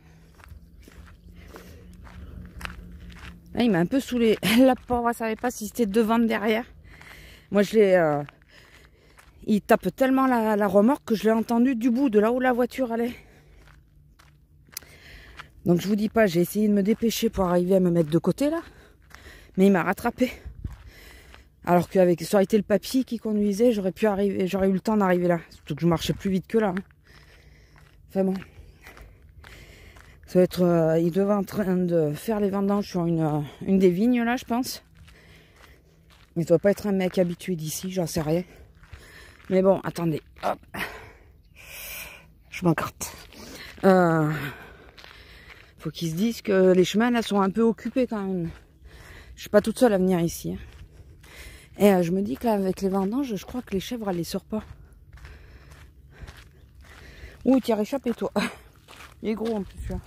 A: Là, il m'a un peu saoulé. La pauvre, elle savait pas si c'était devant ou derrière. Moi, je l'ai... il tape tellement la remorque que je l'ai entendu du bout de là où la voiture allait. Donc, je vous dis pas, j'ai essayé de me dépêcher pour arriver à me mettre de côté, là. Mais il m'a rattrapé. Alors qu'avec ça aurait été le papy qui conduisait, j'aurais pu arriver, j'aurais eu le temps d'arriver là. Surtout que je marchais plus vite que là. Hein. Enfin bon. Ça va être, il devait en train de faire les vendanges sur une des vignes là, je pense. Mais ça doit pas être un mec habitué d'ici, j'en sais rien. Mais bon, attendez. Hop. Je m'encarte. Faut qu'ils se disent que les chemins là sont un peu occupés quand même. Je suis pas toute seule à venir ici. Hein. Et je me dis que là, avec les vendanges, je crois que les chèvres, elles les sortent pas. Ouh, tu as réchappé, toi. Il est gros en plus, là.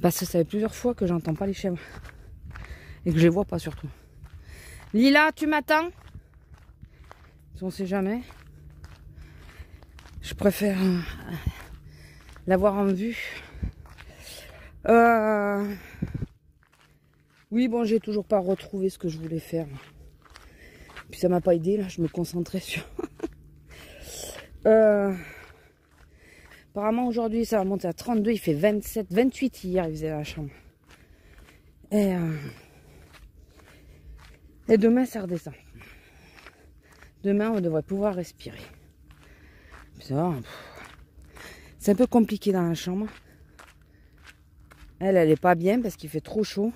A: Parce que ça fait plusieurs fois que j'entends pas les chèvres. Et que je les vois pas, surtout. Lila, tu m'attends? On sait jamais. Je préfère l'avoir en vue. Oui, bon, j'ai toujours pas retrouvé ce que je voulais faire. Puis ça m'a pas aidé, là, je me concentrais sur... Apparemment, aujourd'hui, ça va monter à 32, il fait 27, 28 hier, il faisait la chambre. Et demain, ça redescend. Demain, on devrait pouvoir respirer. Ça, c'est un peu compliqué dans la chambre. Elle est pas bien parce qu'il fait trop chaud.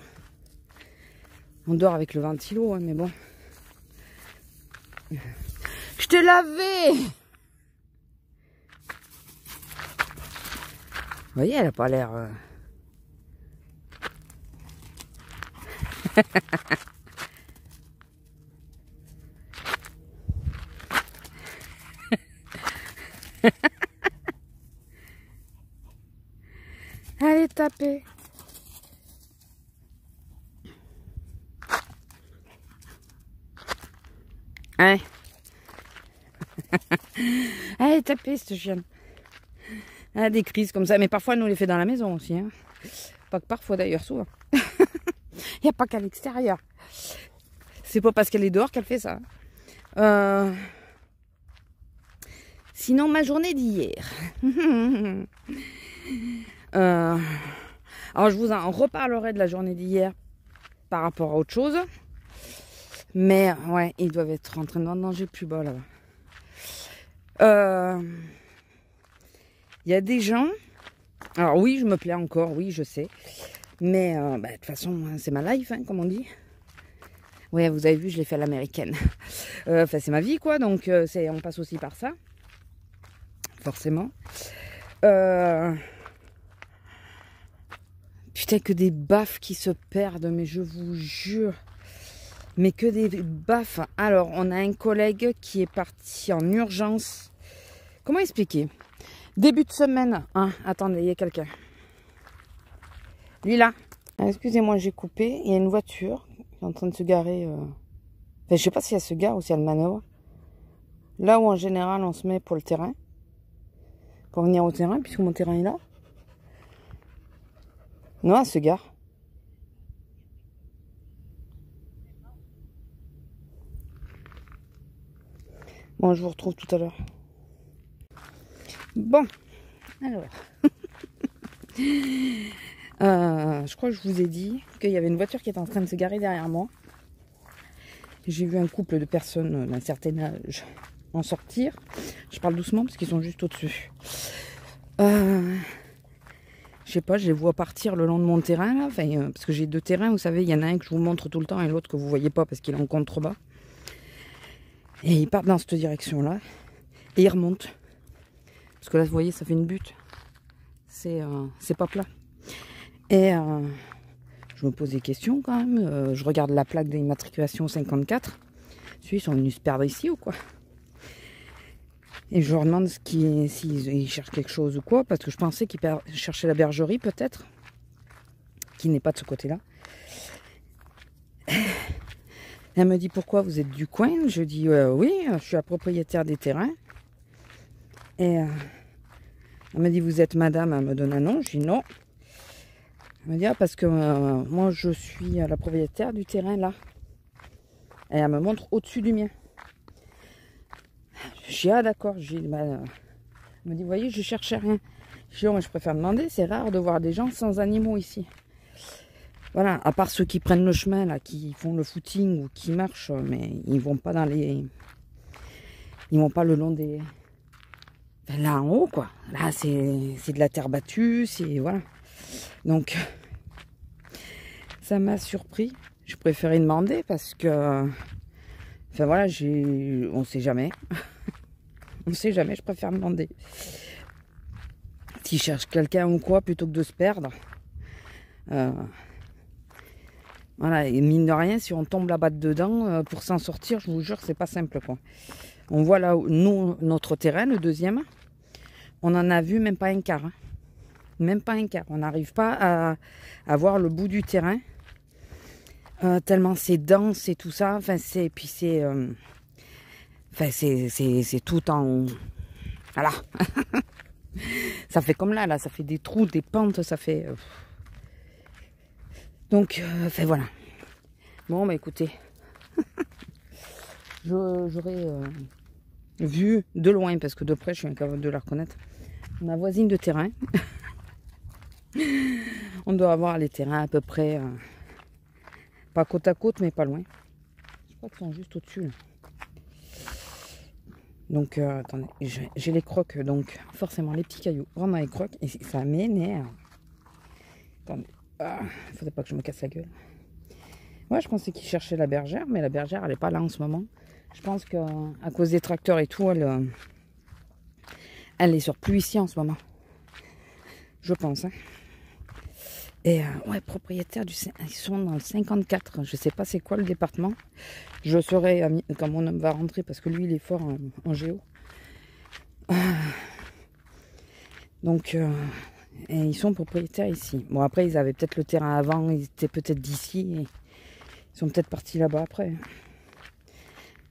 A: On dort avec le ventilo, hein, mais bon. Je te l'avais! Vous voyez, elle a pas l'air... Allez, taper. Hein? Allez, taper, cette chienne. Elle a des crises comme ça. Mais parfois, elle nous les fait dans la maison aussi. Hein. Pas que parfois, d'ailleurs, souvent. Il n'y a pas qu'à l'extérieur. C'est pas parce qu'elle est dehors qu'elle fait ça. Sinon, ma journée d'hier. Alors, je vous en reparlerai de la journée d'hier par rapport à autre chose. Mais, ouais, ils doivent être en train de manger plus bas, là-bas. Il y a des gens... Alors, oui, je me plais encore, oui, je sais. Mais, de toute façon, c'est ma life, hein, comme on dit. Ouais, vous avez vu, je l'ai fait à l'américaine. Enfin, c'est ma vie, quoi. Donc, on passe aussi par ça. Forcément. Putain, que des baffes qui se perdent, mais je vous jure. Mais que des baffes. Alors, on a un collègue qui est parti en urgence. Comment expliquer? Début de semaine. Hein, attendez, il y a quelqu'un. Lila. Excusez-moi, j'ai coupé. Il y a une voiture qui est en train de se garer. Enfin, je sais pas si elle se gare ou si elle manœuvre. Là où en général on se met pour le terrain. Pour venir au terrain, puisque mon terrain est là. Non, elle se gare. Bon, je vous retrouve tout à l'heure. Bon, alors. Je crois que je vous ai dit qu'il y avait une voiture qui était en train de se garer derrière moi. J'ai vu un couple de personnes d'un certain âge en sortir. Je parle doucement parce qu'ils sont juste au-dessus. Je sais pas, je les vois partir le long de mon terrain là. Enfin, parce que j'ai deux terrains, vous savez, il y en a un que je vous montre tout le temps et l'autre que vous voyez pas parce qu'il est en contrebas. Et ils partent dans cette direction-là. Et ils remontent. Parce que là, vous voyez, ça fait une butte. C'est pas plat. Et je me pose des questions quand même. Je regarde la plaque d'immatriculation 54. Ils sont venus se perdre ici ou quoi? Et je leur demande s'ils cherchent quelque chose ou quoi. Parce que je pensais qu'ils cherchaient la bergerie peut-être. Qui n'est pas de ce côté-là. Elle me dit pourquoi vous êtes du coin. Je dis oui, je suis la propriétaire des terrains. Et elle me dit vous êtes madame. Elle me donne un nom. Je dis non. Elle me dit ah, parce que moi je suis la propriétaire du terrain là. Et elle me montre au-dessus du mien. Je dis ah d'accord. Je dis elle me dit vous voyez je cherchais rien. Je dis oh, mais je préfère demander. C'est rare de voir des gens sans animaux ici. Voilà, à part ceux qui prennent le chemin, là, qui font le footing ou qui marchent, mais ils vont pas dans les... Ils vont pas le long des... Enfin, là en haut, quoi. Là, c'est de la terre battue, c'est... Voilà. Donc, ça m'a surpris. Je préférais demander parce que... Enfin, voilà, on sait jamais. On sait jamais, je préfère demander. S'ils cherchent quelqu'un ou quoi, plutôt que de se perdre... Voilà, et mine de rien, si on tombe là-bas dedans, pour s'en sortir, je vous jure, c'est pas simple, quoi. On voit là, nous, notre terrain, le deuxième, on en a vu même pas un quart. Hein. Même pas un quart. On n'arrive pas à voir le bout du terrain. Tellement c'est dense et tout ça. Enfin, c'est tout en... Voilà. Ça fait comme là, ça fait des trous, des pentes, ça fait... Donc, enfin voilà. Bon, bah écoutez, j'aurais vu de loin, parce que de près, je suis incapable de la reconnaître, ma voisine de terrain. On doit avoir les terrains à peu près, pas côte à côte, mais pas loin. Je crois qu'ils sont juste au-dessus. Donc, attendez, j'ai les crocs, donc forcément les petits cailloux. Vraiment les crocs, et ça m'énerve. Attendez, faudrait pas que je me casse la gueule. Ouais, je pensais qu'ils cherchaient la bergère, mais la bergère, elle est pas là en ce moment. Je pense qu'à cause des tracteurs et tout, elle est sur plus ici en ce moment. Je pense, hein. Et ouais, propriétaire ils sont dans le 54. Je sais pas c'est quoi le département. Je saurai quand mon homme va rentrer parce que lui il est fort en géo. Donc et ils sont propriétaires ici. Bon après ils avaient peut-être le terrain avant, ils étaient peut-être d'ici. Ils sont peut-être partis là-bas après.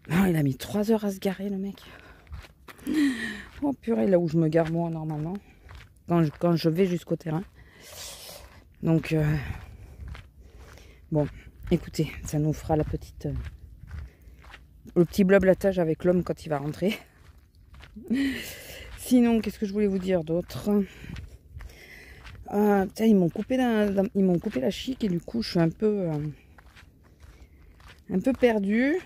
A: Non, il a mis 3 heures à se garer le mec. Oh purée, là où je me gare moi normalement. Quand je vais jusqu'au terrain. Donc, bon, écoutez, ça nous fera le petit blablatage avec l'homme quand il va rentrer. Sinon, qu'est-ce que je voulais vous dire d'autre? Putain, ils m'ont coupé la chic et du coup, je suis un peu perdue.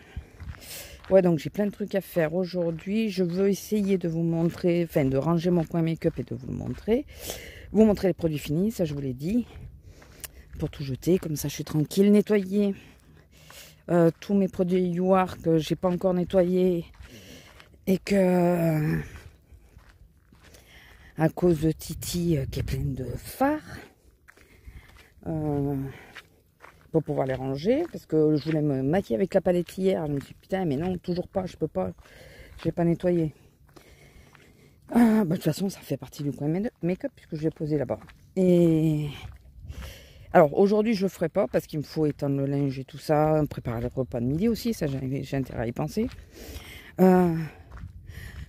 A: Ouais, donc j'ai plein de trucs à faire aujourd'hui. Je veux essayer de vous montrer, enfin, de ranger mon coin make-up et de vous le montrer. Vous montrer les produits finis, ça je vous l'ai dit. Pour tout jeter, comme ça je suis tranquille. Nettoyer tous mes produits YouArt que j'ai pas encore nettoyés et que à cause de Titi qui est pleine de fard, pour pouvoir les ranger, parce que je voulais me maquiller avec la palette hier. Je me suis dit putain mais non, toujours pas, je peux pas, je vais pas nettoyer. Bah, de toute façon ça fait partie du coin make-up puisque je l'ai posé là-bas. Et alors aujourd'hui je le ferai pas parce qu'il me faut étendre le linge et tout ça, préparer le repas de midi aussi, ça j'ai intérêt à y penser.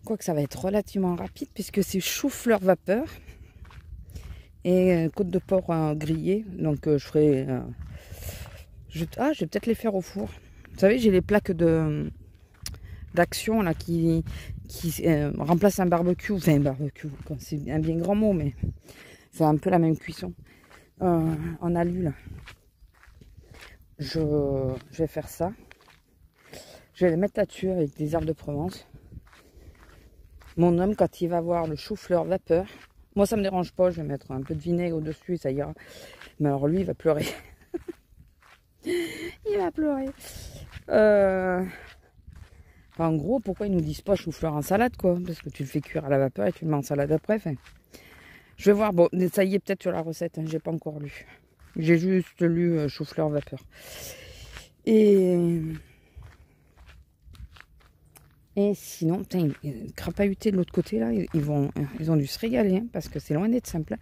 A: Quoique ça va être relativement rapide puisque c'est chou-fleur vapeur et côte de porc grillée, donc je ferai... je vais peut-être les faire au four. Vous savez j'ai les plaques d'action là qui remplacent un barbecue, enfin un barbecue, c'est un bien grand mot mais c'est un peu la même cuisson. En alu là. Je vais faire ça. Je vais les mettre là-dessus avec des herbes de Provence. Mon homme, quand il va voir le chou-fleur vapeur, moi ça me dérange pas, je vais mettre un peu de vinaigre au-dessus, ça ira. Mais alors lui, il va pleurer. Il va pleurer. En gros, pourquoi ils nous disent pas chou-fleur en salade, quoi? Parce que tu le fais cuire à la vapeur et tu le mets en salade après. Enfin, je vais voir. Bon, ça y est peut-être sur la recette, hein, j'ai pas encore lu. J'ai juste lu chou-fleur vapeur. Et sinon, putain, crapahuté de l'autre côté là, ils ont dû se régaler hein, parce que c'est loin d'être simple.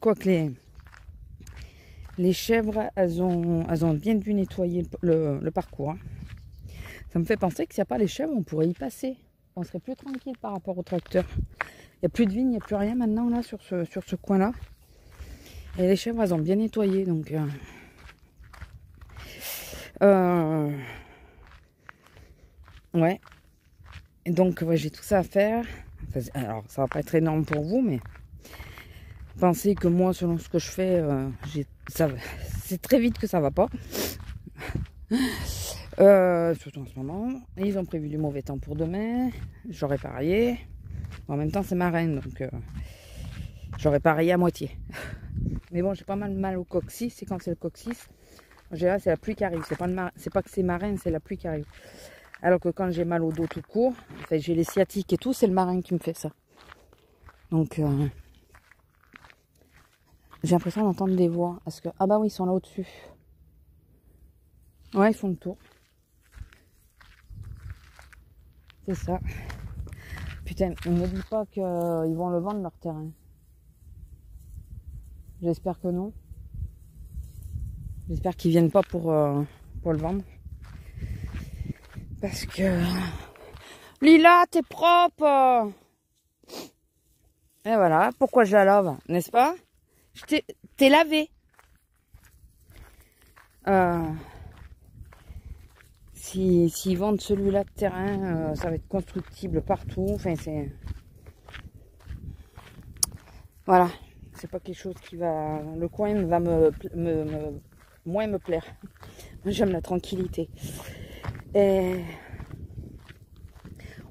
A: Quoique les chèvres, elles ont bien dû nettoyer le parcours. Hein. Ça me fait penser que s'il n'y a pas les chèvres, on pourrait y passer. On serait plus tranquille par rapport au tracteur. Il n'y a plus de vigne, il n'y a plus rien maintenant là sur ce coin-là. Et les chèvres, elles ont bien nettoyé. Donc, ouais. Et donc, ouais, j'ai tout ça à faire. Enfin, alors, ça va pas être énorme pour vous, mais pensez que moi, selon ce que je fais, c'est très vite que ça va pas. Surtout en ce moment. Et ils ont prévu du mauvais temps pour demain. J'aurais parié. En même temps, c'est ma reine, donc j'aurais parié à moitié. Mais bon, j'ai pas mal au coccyx. C'est quand c'est le coccyx. En général, c'est la pluie qui arrive. C'est pas que c'est ma reine, c'est la pluie qui arrive. Alors que quand j'ai mal au dos tout court, enfin, j'ai les sciatiques et tout, c'est le marin qui me fait ça. Donc, j'ai l'impression d'entendre des voix. Ah bah oui, ils sont là au-dessus. Ouais, ils font le tour. C'est ça. Putain, on ne me dit pas qu'ils vont le vendre leur terrain. J'espère que non. J'espère qu'ils viennent pas pour le vendre. Parce que... Lila, t'es propre! Et voilà, pourquoi je la lave, n'est-ce pas? T'es lavé. s'ils vendent celui-là de terrain, ça va être constructible partout. Enfin, c'est... Voilà. C'est pas quelque chose qui va... Le coin va moins me plaire. Moi, j'aime la tranquillité. Et...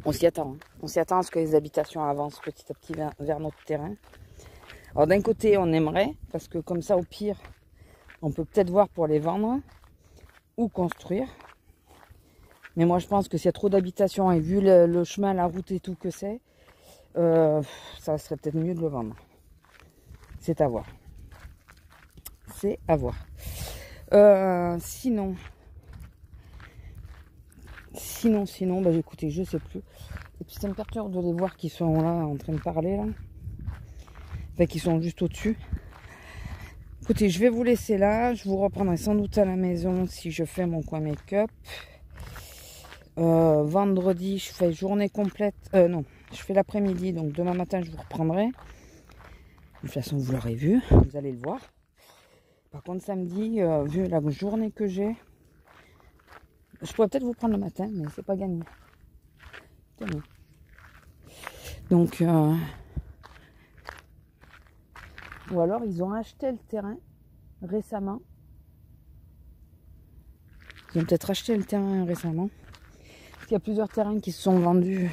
A: On s'y attend. Hein. On s'y attend à ce que les habitations avancent petit à petit vers notre terrain. Alors, d'un côté, on aimerait, parce que comme ça, au pire, on peut peut-être voir pour les vendre ou construire. Mais moi, je pense que s'il y a trop d'habitations et vu le chemin, la route et tout que c'est, ça serait peut-être mieux de le vendre. C'est à voir. C'est à voir. Sinon, bah écoutez, je sais plus. Et puis ça me perturbe de les voir qui sont là en train de parler là. Enfin, qui sont juste au-dessus. Écoutez, je vais vous laisser là. Je vous reprendrai sans doute à la maison si je fais mon coin make-up. Vendredi, je fais journée complète. Non, je fais l'après-midi. Donc demain matin, je vous reprendrai. De toute façon, vous l'aurez vu. Vous allez le voir. Par contre, samedi, vu la journée que j'ai, je pourrais peut-être vous prendre le matin, mais c'est pas gagné. Donc, ou alors ils ont acheté le terrain récemment. Ils ont peut-être acheté le terrain récemment. Parce qu'il y a plusieurs terrains qui se sont vendus.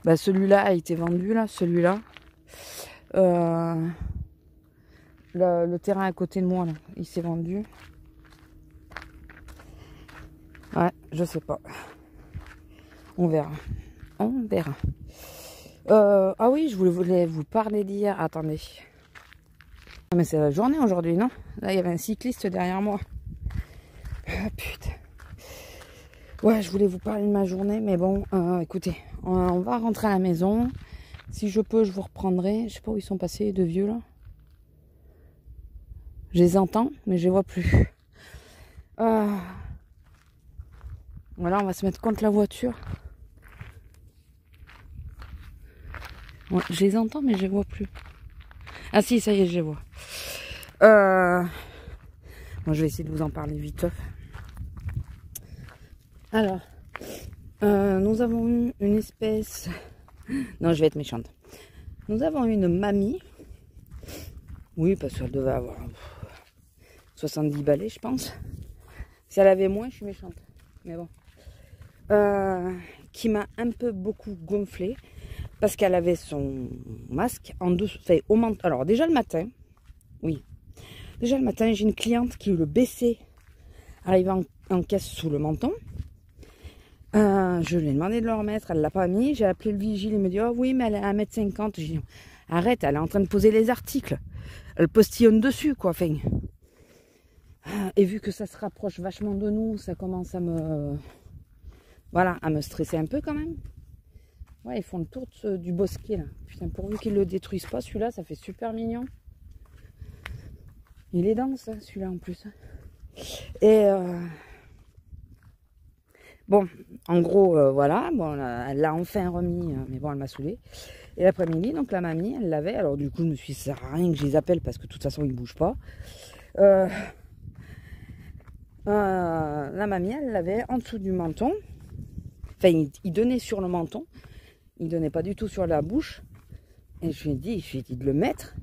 A: Bah, celui-là a été vendu, là, celui-là. Le terrain à côté de moi, là, il s'est vendu. Ouais, je sais pas. On verra. On verra. Ah oui, je voulais vous parler d'hier. Attendez. Ah, mais c'est la journée aujourd'hui, non? Là, il y avait un cycliste derrière moi. Ah, putain. Ouais, je voulais vous parler de ma journée, mais bon, écoutez, on va rentrer à la maison. Si je peux, je vous reprendrai. Je sais pas où ils sont passés, les deux vieux, là. Je les entends, mais je les vois plus. Voilà, on va se mettre contre la voiture. Ouais, je les entends, mais je les vois plus. Ah si, ça y est, je les vois. Bon, je vais essayer de vous en parler vite. Alors, nous avons eu une espèce... Non, je vais être méchante. Nous avons eu une mamie. Oui, parce qu'elle devait avoir 70 balais, je pense. Si elle avait moins, je suis méchante. Mais bon. Qui m'a un peu beaucoup gonflé. Parce qu'elle avait son masque en dessous. Enfin, au menton. Alors, déjà le matin. Oui. Déjà le matin, j'ai une cliente qui le baissait. Arrivant en caisse sous le menton. Je lui ai demandé de le remettre. Elle ne l'a pas mis. J'ai appelé le vigile. Il me dit, oh oui, mais elle est à 1,50 m. J'ai dit, arrête, elle est en train de poser les articles. Elle postillonne dessus, quoi. Enfin, et vu que ça se rapproche vachement de nous, ça commence à me... Voilà, à me stresser un peu quand même. Ouais, ils font le tour du bosquet, là. Putain, pourvu qu'ils le détruisent pas, celui-là, ça fait super mignon. Il est dense, hein, celui-là, en plus. Et... Bon, en gros, voilà. Bon, elle l'a enfin remis, mais bon, elle m'a saoulée. Et l'après-midi, donc la mamie, elle l'avait. Alors du coup, je me suis dit, ça sert à rien que je les appelle parce que de toute façon, ils ne bougent pas. La mamie, elle l'avait en dessous du menton. Enfin, il donnait sur le menton. Il donnait pas du tout sur la bouche. Et je lui ai dit de le mettre.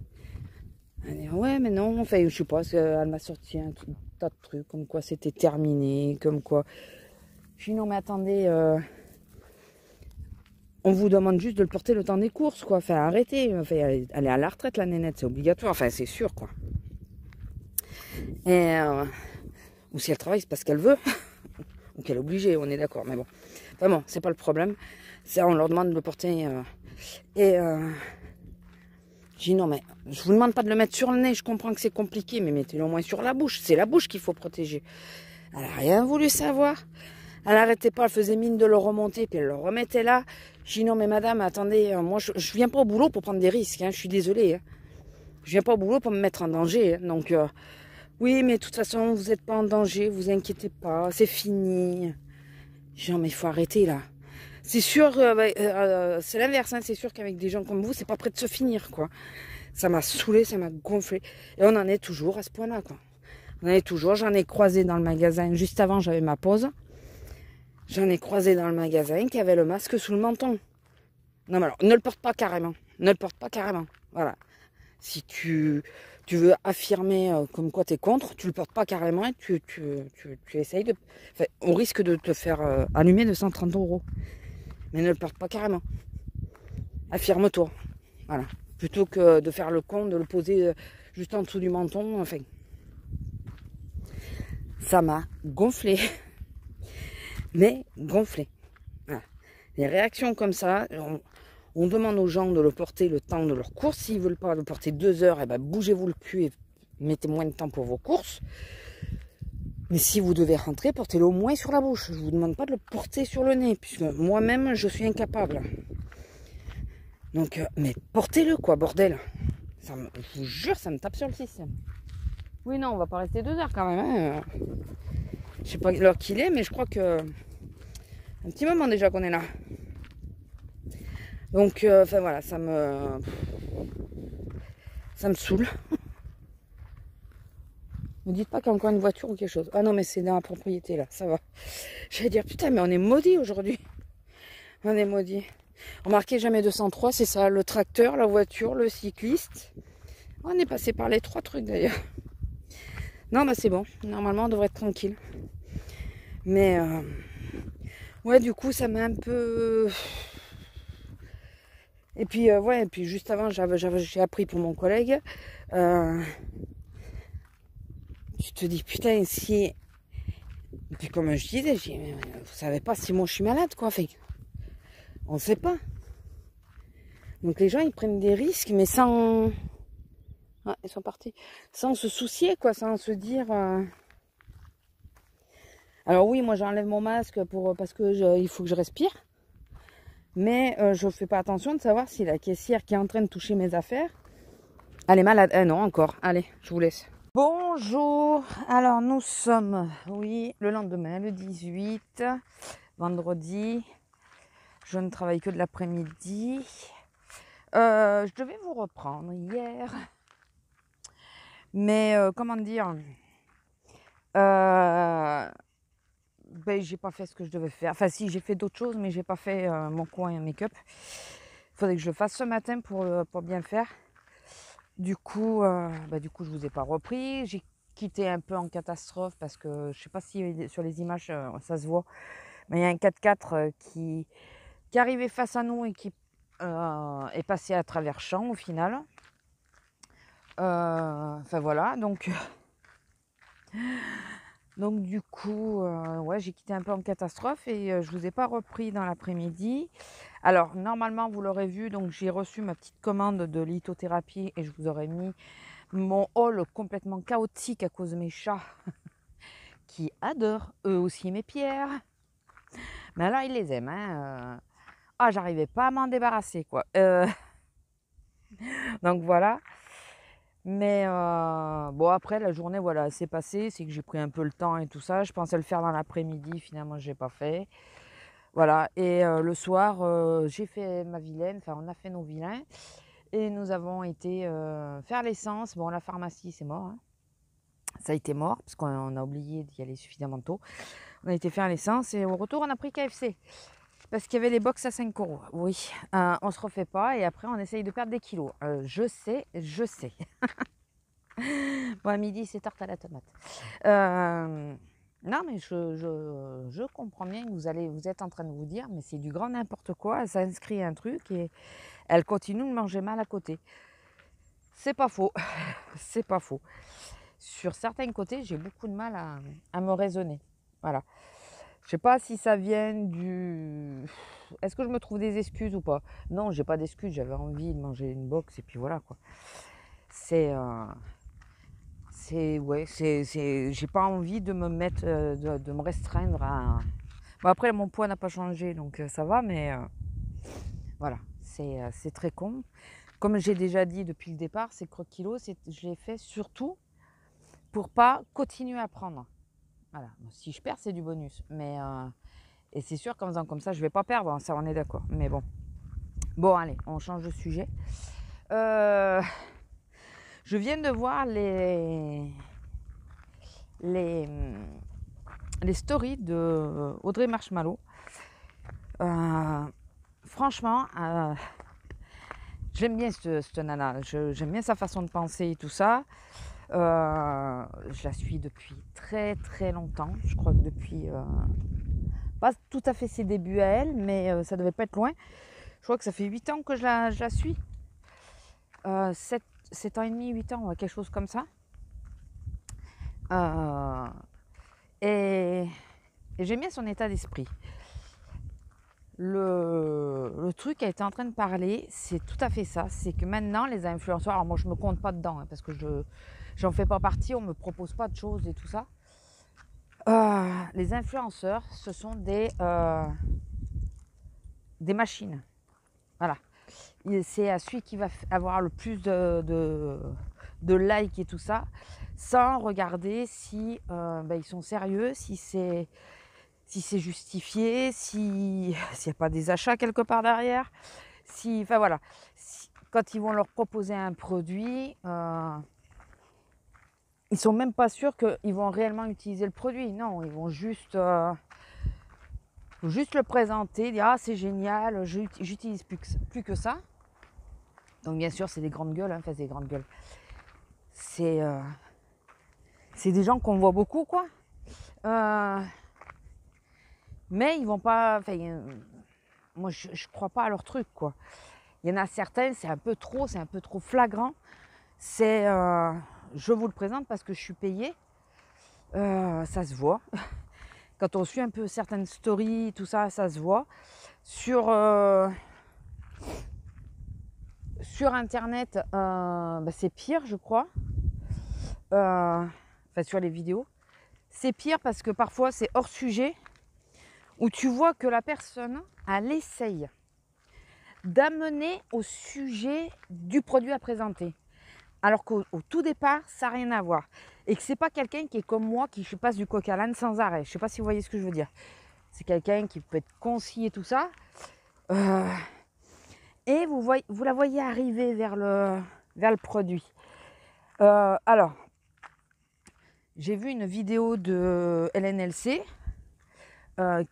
A: Elle dit, ouais, mais non. Enfin, je sais pas, elle m'a sorti un tas de trucs, comme quoi c'était terminé, comme quoi... Je lui ai dit, non, mais attendez... On vous demande juste de le porter le temps des courses, quoi. Enfin, arrêtez. Enfin, elle est à la retraite, la nénette, c'est obligatoire. Enfin, c'est sûr, quoi. Et... ou si elle travaille, c'est parce qu'elle veut. Ou qu'elle est obligée, on est d'accord. Mais bon. Enfin bon, c'est pas le problème. Ça, on leur demande de le porter. J'ai dit non, mais je vous demande pas de le mettre sur le nez. Je comprends que c'est compliqué, mais mettez-le au moins sur la bouche. C'est la bouche qu'il faut protéger. Elle a rien voulu savoir. Elle n'arrêtait pas, elle faisait mine de le remonter, puis elle le remettait là. J'ai dit non, mais madame, attendez, moi je viens pas au boulot pour prendre des risques, hein, je suis désolée. Hein. Je viens pas au boulot pour me mettre en danger. Hein, donc, oui, mais de toute façon, vous n'êtes pas en danger, vous inquiétez pas, c'est fini. J'ai dit non, mais il faut arrêter là. C'est sûr, c'est l'inverse, hein, c'est sûr qu'avec des gens comme vous, c'est pas prêt de se finir, quoi. Ça m'a saoulé, ça m'a gonflé. Et on en est toujours à ce point-là, quoi. On en est toujours, j'en ai croisé dans le magasin, juste avant, j'avais ma pause. J'en ai croisé dans le magasin qui avait le masque sous le menton. Non mais alors, ne le porte pas carrément. Ne le porte pas carrément. Voilà. Si tu veux affirmer comme quoi tu es contre, tu le portes pas carrément et tu essayes de... Enfin, on risque de te faire allumer de 130 €. Mais ne le porte pas carrément. Affirme-toi. Voilà. Plutôt que de faire le con, de le poser juste en dessous du menton. Enfin, ça m'a gonflé. Mais gonflé. Voilà. Les réactions comme ça, on demande aux gens de le porter le temps de leur course. S'ils ne veulent pas le porter 2 heures, eh ben bougez-vous le cul et mettez moins de temps pour vos courses. Mais si vous devez rentrer, portez-le au moins sur la bouche. Je ne vous demande pas de le porter sur le nez, puisque moi-même, je suis incapable. Donc, mais portez-le, quoi, bordel. Je vous jure, ça me tape sur le système. Oui, non, on va pas rester 2 heures quand même. Hein. Je sais pas l'heure qu'il est, mais je crois que... Un petit moment déjà qu'on est là. Donc, enfin voilà, ça me saoule. Ne dites pas qu'il y a encore une voiture ou quelque chose. Ah non, mais c'est dans la propriété là, ça va. J'allais dire, putain, mais on est maudits aujourd'hui. On est maudits. Remarquez, jamais 203, c'est ça, le tracteur, la voiture, le cycliste. On est passé par les 3 trucs d'ailleurs. Non, bah c'est bon. Normalement, on devrait être tranquille. Mais, ouais, du coup, ça m'a un peu... Et puis, ouais, et puis juste avant, j'ai appris pour mon collègue. Tu te dis, putain, si... Et puis comme je disais, vous savez pas si moi je suis malade, quoi. Enfin, on ne sait pas. Donc les gens, ils prennent des risques, mais sans... Ah, ils sont partis. Sans se soucier, quoi, sans se dire... Alors oui, moi j'enlève mon masque parce que il faut que je respire. Mais je ne fais pas attention de savoir si la caissière qui est en train de toucher mes affaires, elle est malade. Non, encore. Allez, je vous laisse. Bonjour. Alors nous sommes, oui, le lendemain, le 18, vendredi. Je ne travaille que de l'après-midi. Je devais vous reprendre hier. Mais comment dire, ben, j'ai pas fait ce que je devais faire. Enfin si, j'ai fait d'autres choses, mais j'ai pas fait mon coin make-up. Il faudrait que je le fasse ce matin pour bien le faire. Du coup, je vous ai pas repris. J'ai quitté un peu en catastrophe parce que je sais pas si sur les images ça se voit, mais il y a un 4x4 qui arrivait face à nous et qui est passé à travers champ au final. Enfin voilà, donc du coup, ouais, j'ai quitté un peu en catastrophe et je vous ai pas repris dans l'après-midi. Alors normalement vous l'aurez vu, donc j'ai reçu ma petite commande de lithothérapie et je vous aurais mis mon haul complètement chaotique à cause de mes chats qui adorent eux aussi mes pierres. Mais alors ils les aiment, hein. Ah, j'arrivais pas à m'en débarrasser, quoi. Donc voilà. Mais bon, après la journée, voilà, c'est passé. C'est que j'ai pris un peu le temps et tout ça. Je pensais le faire dans l'après-midi, finalement, je n'ai pas fait. Voilà. Et le soir, j'ai fait ma vilaine. Enfin, on a fait nos vilains. Et nous avons été faire l'essence. Bon, la pharmacie, c'est mort. Hein. Ça a été mort parce qu'on a oublié d'y aller suffisamment tôt. On a été faire l'essence et au retour, on a pris KFC. Parce qu'il y avait les box à 5 €. Oui, on se refait pas et après on essaye de perdre des kilos. Je sais. Bon, à midi, c'est tarte à la tomate. Non, mais je comprends bien que vous êtes en train de vous dire, mais c'est du grand n'importe quoi. Elle s'inscrit un truc et elle continue de manger mal à côté. C'est pas faux. C'est pas faux. Sur certains côtés, j'ai beaucoup de mal à me raisonner. Voilà. Je sais pas si ça vient du... Est-ce que je me trouve des excuses ou pas? Non, j'ai pas d'excuses. J'avais envie de manger une box et puis voilà quoi. J'ai pas envie de me mettre, de me restreindre à... Bon après mon poids n'a pas changé donc ça va, mais voilà, c'est très con. Comme j'ai déjà dit depuis le départ, ces croque-kilos, je l'ai fait surtout pour pas continuer à prendre. Voilà. Si je perds, c'est du bonus. Mais et c'est sûr qu'en faisant comme ça, je vais pas perdre, ça on est d'accord. Mais bon. Bon, allez, on change de sujet. Je viens de voir les les stories de Audrey Marshmallow. Franchement, j'aime bien cette nana. J'aime bien sa façon de penser et tout ça. Je la suis depuis très très longtemps. Je crois que depuis pas tout à fait ses débuts à elle, mais ça devait pas être loin. Je crois que ça fait 8 ans que je la suis. 7 ans et demi, 8 ans, quelque chose comme ça. Et j'aime bien son état d'esprit. Le truc qu'elle était en train de parler, c'est tout à fait ça. C'est que maintenant, les influenceurs, alors moi je me compte pas dedans, parce que j'en fais pas partie, on me propose pas de choses et tout ça. Les influenceurs, ce sont des machines. Voilà. C'est à celui qui va avoir le plus de likes et tout ça, sans regarder si ils sont sérieux, si c'est justifié, s'il n'y a pas des achats quelque part derrière. Enfin voilà, quand ils vont leur proposer un produit, ils sont même pas sûrs qu'ils vont réellement utiliser le produit. Non, ils vont juste le présenter, dire ah c'est génial, j'utilise plus que ça. Donc bien sûr c'est des grandes gueules, c'est des grandes gueules. C'est des gens qu'on voit beaucoup quoi. Mais ils vont pas. Moi je crois pas à leur truc quoi. Il y en a certains, c'est un peu trop flagrant. C'est je vous le présente parce que je suis payée. Ça se voit. Quand on suit un peu certaines stories, tout ça, ça se voit. Sur internet, c'est pire je crois. Sur les vidéos. C'est pire parce que parfois c'est hors sujet. Où tu vois que la personne, elle essaye d'amener au sujet du produit à présenter. Alors qu'au tout départ, ça n'a rien à voir. Et que c'est pas quelqu'un qui est comme moi, qui passe du coq à l'âne sans arrêt. Je sais pas si vous voyez ce que je veux dire. C'est quelqu'un qui peut être concis et tout ça. Et vous la voyez arriver vers le produit. Alors, j'ai vu une vidéo de LNLC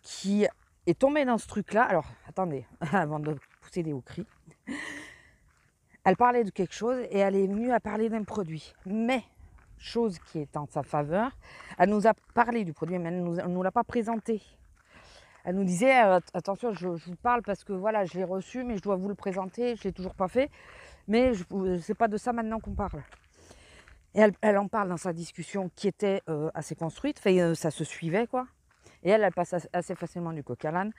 A: qui est tombée dans ce truc-là. Alors, attendez, avant de pousser des hauts cris. Elle parlait de quelque chose et elle est venue à parler d'un produit. Mais, chose qui est en sa faveur, elle nous a parlé du produit, mais elle ne nous l'a pas présenté. Elle nous disait, attention, je vous parle parce que voilà, je l'ai reçu, mais je dois vous le présenter, je ne l'ai toujours pas fait. Mais c'est pas de ça maintenant qu'on parle. Et elle en parle dans sa discussion qui était assez construite, ça se suivait quoi. Et elle passe assez facilement du coq à l'âne.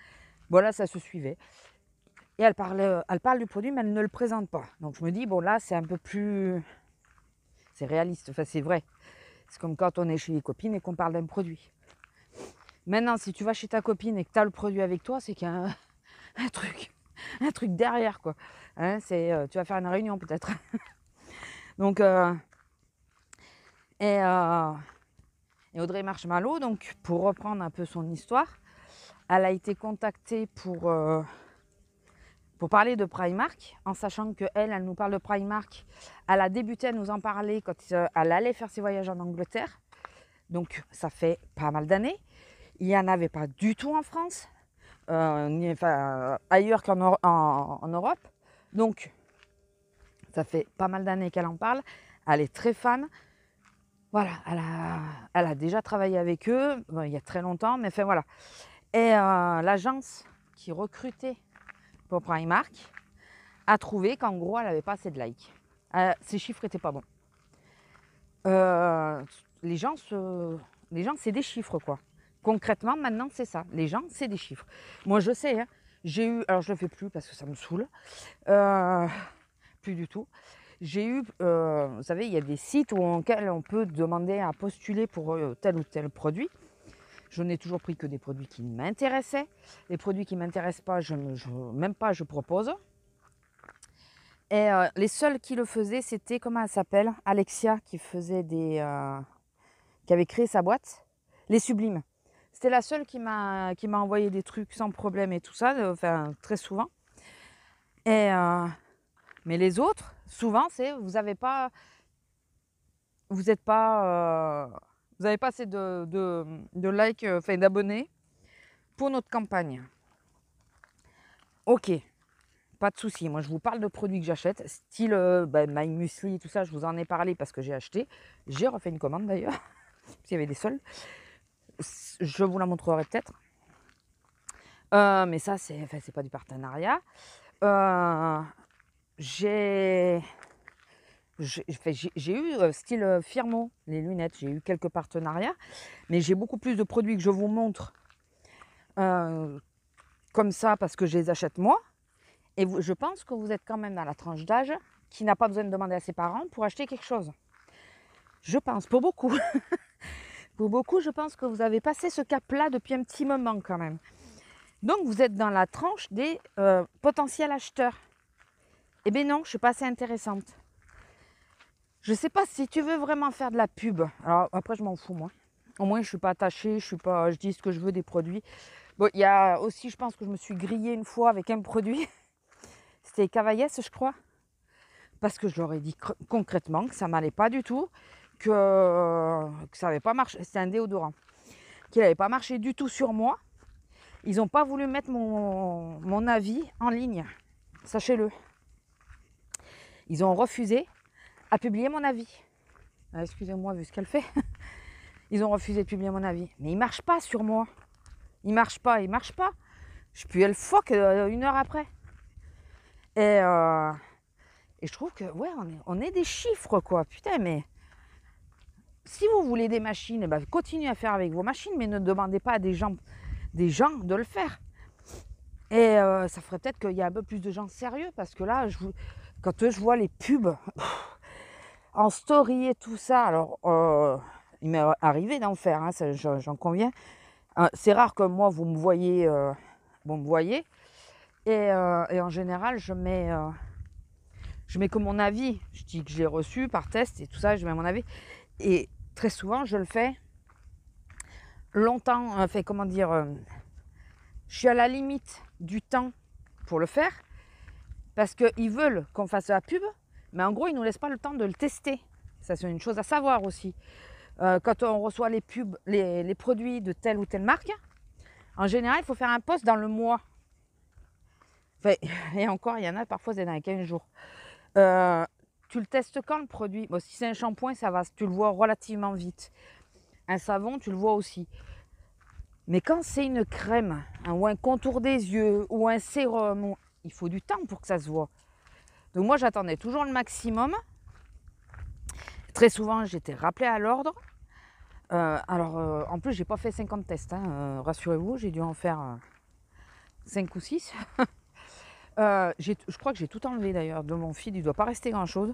A: Voilà, ça se suivait. Et elle parle du produit, mais elle ne le présente pas. Donc je me dis, bon là, c'est un peu plus... C'est réaliste, c'est vrai. C'est comme quand on est chez les copines et qu'on parle d'un produit. Maintenant, si tu vas chez ta copine et que tu as le produit avec toi, c'est qu'il y a un truc derrière, quoi. Tu vas faire une réunion peut-être. Donc, et Audrey Marshmallow, donc pour reprendre un peu son histoire, elle a été contactée pour parler de Primark, en sachant qu'elle nous parle de Primark. Elle a débuté à nous en parler quand elle allait faire ses voyages en Angleterre. Donc ça fait pas mal d'années. Il n'y en avait pas du tout en France, ailleurs qu'en Europe. Donc ça fait pas mal d'années qu'elle en parle. Elle est très fan. Voilà, elle a déjà travaillé avec eux, il y a très longtemps, mais enfin voilà. Et l'agence qui recrutait pour Primark a trouvé qu'en gros, elle n'avait pas assez de likes. Ses chiffres n'étaient pas bons. Les gens, c'est des chiffres, quoi. Concrètement, maintenant, c'est ça. Les gens, c'est des chiffres. Moi, je sais, alors je ne le fais plus parce que ça me saoule. Plus du tout. J'ai eu, vous savez, il y a des sites auxquels on peut demander à postuler pour tel ou tel produit. Je n'ai toujours pris que des produits qui m'intéressaient. Les produits qui ne m'intéressent pas, même pas, je propose. Et les seuls qui le faisaient, c'était, comment elle s'appelle, Alexia, qui avait créé sa boîte, Les Sublimes. C'était la seule qui m'a envoyé des trucs sans problème et tout ça, très souvent. Et mais les autres, souvent, c'est vous n'êtes pas Vous n'avez pas assez de likes, enfin d'abonnés pour notre campagne. Ok, pas de souci. Moi, je vous parle de produits que j'achète, style My Muesli, tout ça. Je vous en ai parlé parce que j'ai acheté. J'ai refait une commande d'ailleurs, s'il y avait des soldes. Je vous la montrerai peut-être. Mais ça, c'est pas du partenariat. J'ai eu style Firmo, les lunettes. J'ai eu quelques partenariats, mais j'ai beaucoup plus de produits que je vous montre comme ça parce que je les achète moi. Et je pense que vous êtes quand même dans la tranche d'âge qui n'a pas besoin de demander à ses parents pour acheter quelque chose. Je pense, pour beaucoup. Pour beaucoup, je pense que vous avez passé ce cap-là depuis un petit moment quand même. Donc, vous êtes dans la tranche des potentiels acheteurs. Eh bien non, je ne suis pas assez intéressante. Je ne sais pas si tu veux vraiment faire de la pub. Alors, après, je m'en fous, moi. Au moins, je ne suis pas attachée, je dis ce que je veux des produits. Bon, il y a aussi, je pense que je me suis grillée une fois avec un produit. C'était Cavaillès, je crois. Parce que je leur ai dit concrètement que ça m'allait pas du tout, que ça n'avait pas marché. C'était un déodorant. Qu'il n'avait pas marché du tout sur moi. Ils n'ont pas voulu mettre mon avis en ligne. Sachez-le. Ils ont refusé à publier mon avis. Ah, excusez-moi, vu ce qu'elle fait. Ils ont refusé de publier mon avis. Mais il ne marche pas sur moi. Il ne marche pas. Je pue le phoque 1 heure après. Et je trouve que, ouais, on est des chiffres, quoi. Putain, mais si vous voulez des machines, eh ben, continuez à faire avec vos machines, mais ne demandez pas à des gens de le faire. Et ça ferait peut-être qu'il y a un peu plus de gens sérieux, parce que là, quand je vois les pubs en story et tout ça, alors il m'est arrivé d'en faire, hein, j'en conviens. C'est rare que moi, vous me voyez. Et en général, je mets que mon avis. Je dis que je l'ai reçu par test et tout ça, je mets mon avis. Et très souvent, je le fais longtemps. Enfin, comment dire, je suis à la limite du temps pour le faire parce qu'ils veulent qu'on fasse la pub, mais en gros, ils ne nous laissent pas le temps de le tester. Ça, c'est une chose à savoir aussi. Quand on reçoit les pubs, les produits de telle ou telle marque, en général, il faut faire un post dans le mois. Enfin, et encore, il y en a parfois, c'est dans les 15 jours. Tu le testes quand le produit? Bon, si c'est un shampoing, ça va, tu le vois relativement vite. Un savon, tu le vois aussi. Mais quand c'est une crème, hein, ou un contour des yeux, ou un sérum, il faut du temps pour que ça se voit. Donc moi, j'attendais toujours le maximum. Très souvent, j'étais rappelée à l'ordre. En plus, j'ai pas fait 50 tests, hein, rassurez-vous, j'ai dû en faire 5 ou 6. Je crois que j'ai tout enlevé d'ailleurs de mon feed, il ne doit pas rester grand-chose.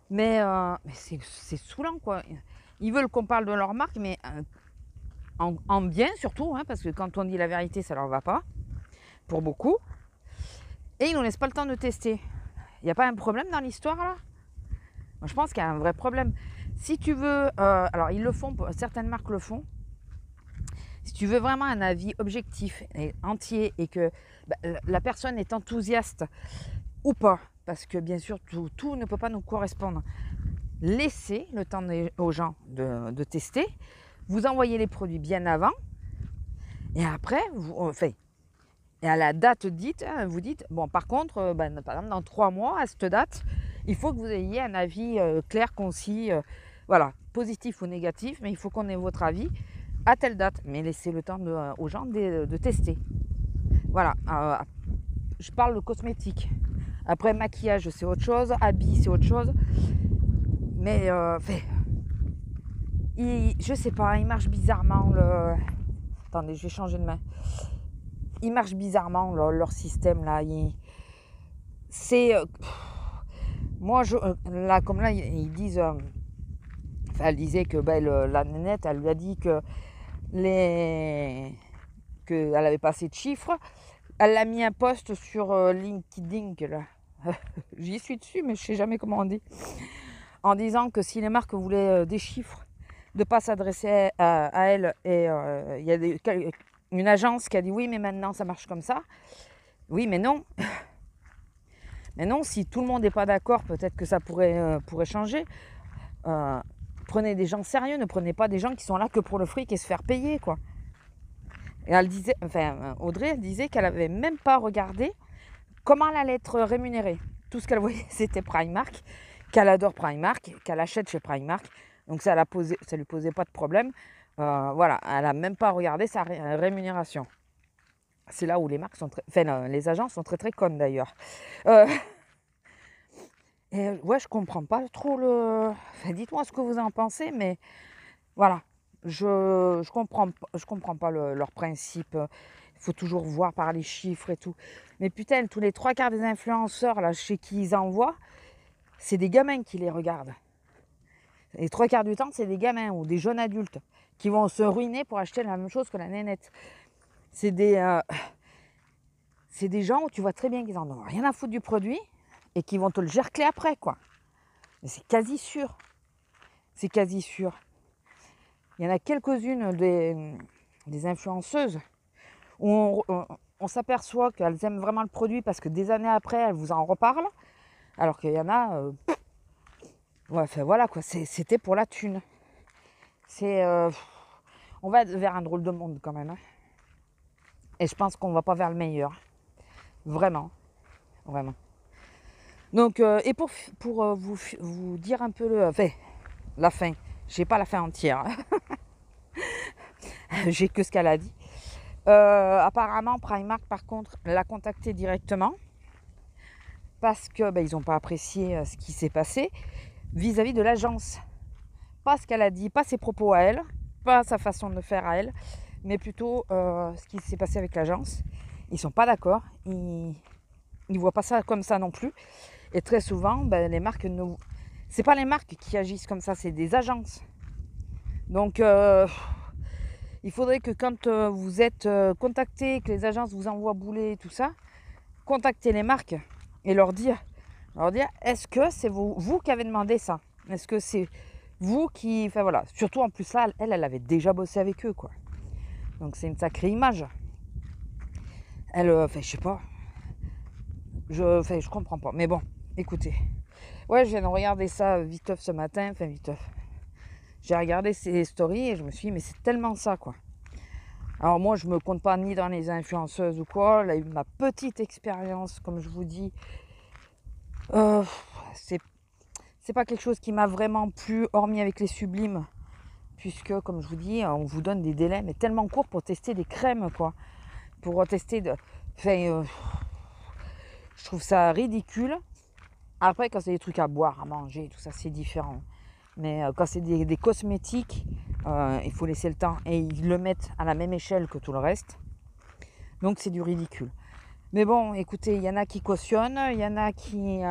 A: Mais c'est saoulant, quoi. Ils veulent qu'on parle de leur marque, mais en bien surtout, hein, parce que quand on dit la vérité, ça leur va pas, pour beaucoup. Et ils ne nous laissent pas le temps de tester. Il n'y a pas un problème dans l'histoire, là? Moi, je pense qu'il y a un vrai problème. Si tu veux... alors, ils le font, certaines marques le font. Si tu veux vraiment un avis objectif et entier et que la personne est enthousiaste ou pas, parce que bien sûr, tout ne peut pas nous correspondre, laissez le temps aux gens de tester. Vous envoyez les produits bien avant et après, et à la date dite, hein, vous dites, bon, par contre, par exemple, dans 3 mois, à cette date, il faut que vous ayez un avis clair, concis, voilà, positif ou négatif, mais il faut qu'on ait votre avis à telle date. Mais laissez le temps aux gens de tester. Voilà, je parle de cosmétique. Après, maquillage, c'est autre chose, habits, c'est autre chose. Mais, je sais pas, il marche bizarrement. Attendez, je vais changer de main. Il marche bizarrement, leur système, là. C'est... moi, là, comme là, ils disent... elle disait que la nénette, elle lui a dit que qu'elle avait pas assez de chiffres. Elle a mis un post sur LinkedIn, là. J'y suis dessus, mais je sais jamais comment on dit. En disant que si les marques voulaient des chiffres, de ne pas s'adresser à elle. Et il y a une agence qui a dit oui, mais maintenant ça marche comme ça. Oui, mais non. Mais non, si tout le monde n'est pas d'accord, peut-être que ça pourrait changer. prenez des gens sérieux, ne prenez pas des gens qui sont là que pour le fric et se faire payer, quoi. Et elle disait, enfin, Audrey, elle disait qu'elle avait même pas regardé comment elle allait être rémunérée. Tout ce qu'elle voyait, c'était Primark, qu'elle adore Primark, qu'elle achète chez Primark. Donc ça lui posait pas de problème. Voilà, elle a même pas regardé sa rémunération. C'est là où les marques sont les agents sont très très connes d'ailleurs. Et ouais, je comprends pas trop dites-moi ce que vous en pensez, mais voilà, je comprends pas leur principe. Il faut toujours voir par les chiffres et tout. Mais putain, tous les 3/4 des influenceurs là, chez qui ils envoient, c'est des gamins qui les regardent. Et 3/4 du temps, c'est des gamins ou des jeunes adultes qui vont se ruiner pour acheter la même chose que la nénette. C'est des gens où tu vois très bien qu'ils en ont rien à foutre du produit et qui vont te le gercler après, quoi. Mais c'est quasi sûr. C'est quasi sûr. Il y en a quelques-unes des influenceuses où on s'aperçoit qu'elles aiment vraiment le produit parce que des années après, elles vous en reparlent. Alors qu'il y en a... ouais, enfin voilà, quoi. C'était pour la thune. On va vers un drôle de monde quand même. Hein. Et je pense qu'on ne va pas vers le meilleur. Vraiment. Vraiment. Donc, et pour vous dire un peu la fin. J'ai pas la fin entière. J'ai que ce qu'elle a dit. Apparemment, Primark, par contre, l'a contacté directement parce que ils n'ont pas apprécié ce qui s'est passé vis-à-vis de l'agence. Pas ce qu'elle a dit, pas ses propos à elle, pas sa façon de faire à elle, mais plutôt ce qui s'est passé avec l'agence. Ils sont pas d'accord, ils voient pas ça comme ça non plus. Et très souvent, les marques c'est pas les marques qui agissent comme ça, c'est des agences. Donc il faudrait que quand vous êtes contacté, que les agences vous envoient bouler et tout ça, contactez les marques et leur dire est-ce que c'est vous qui avez demandé ça? Est-ce que c'est vous qui... Enfin voilà, surtout en plus là, elle avait déjà bossé avec eux, quoi. Donc c'est une sacrée image. Elle, je sais pas. Je comprends pas. Mais bon, écoutez. Ouais, je viens de regarder ça viteuf ce matin, viteuf. J'ai regardé ses stories et je me suis dit, mais c'est tellement ça, quoi. Alors moi, je me compte pas ni dans les influenceuses ou quoi. Là, ma petite expérience, comme je vous dis, c'est pas quelque chose qui m'a vraiment plu, hormis avec les sublimes, puisque, comme je vous dis, on vous donne des délais, mais tellement courts pour tester des crèmes, quoi. Pour tester je trouve ça ridicule. Après, quand c'est des trucs à boire, à manger, tout ça, c'est différent. Mais quand c'est des cosmétiques, il faut laisser le temps. Et ils le mettent à la même échelle que tout le reste. Donc, c'est du ridicule. Mais bon, écoutez, il y en a qui cautionnent. Il y en a qui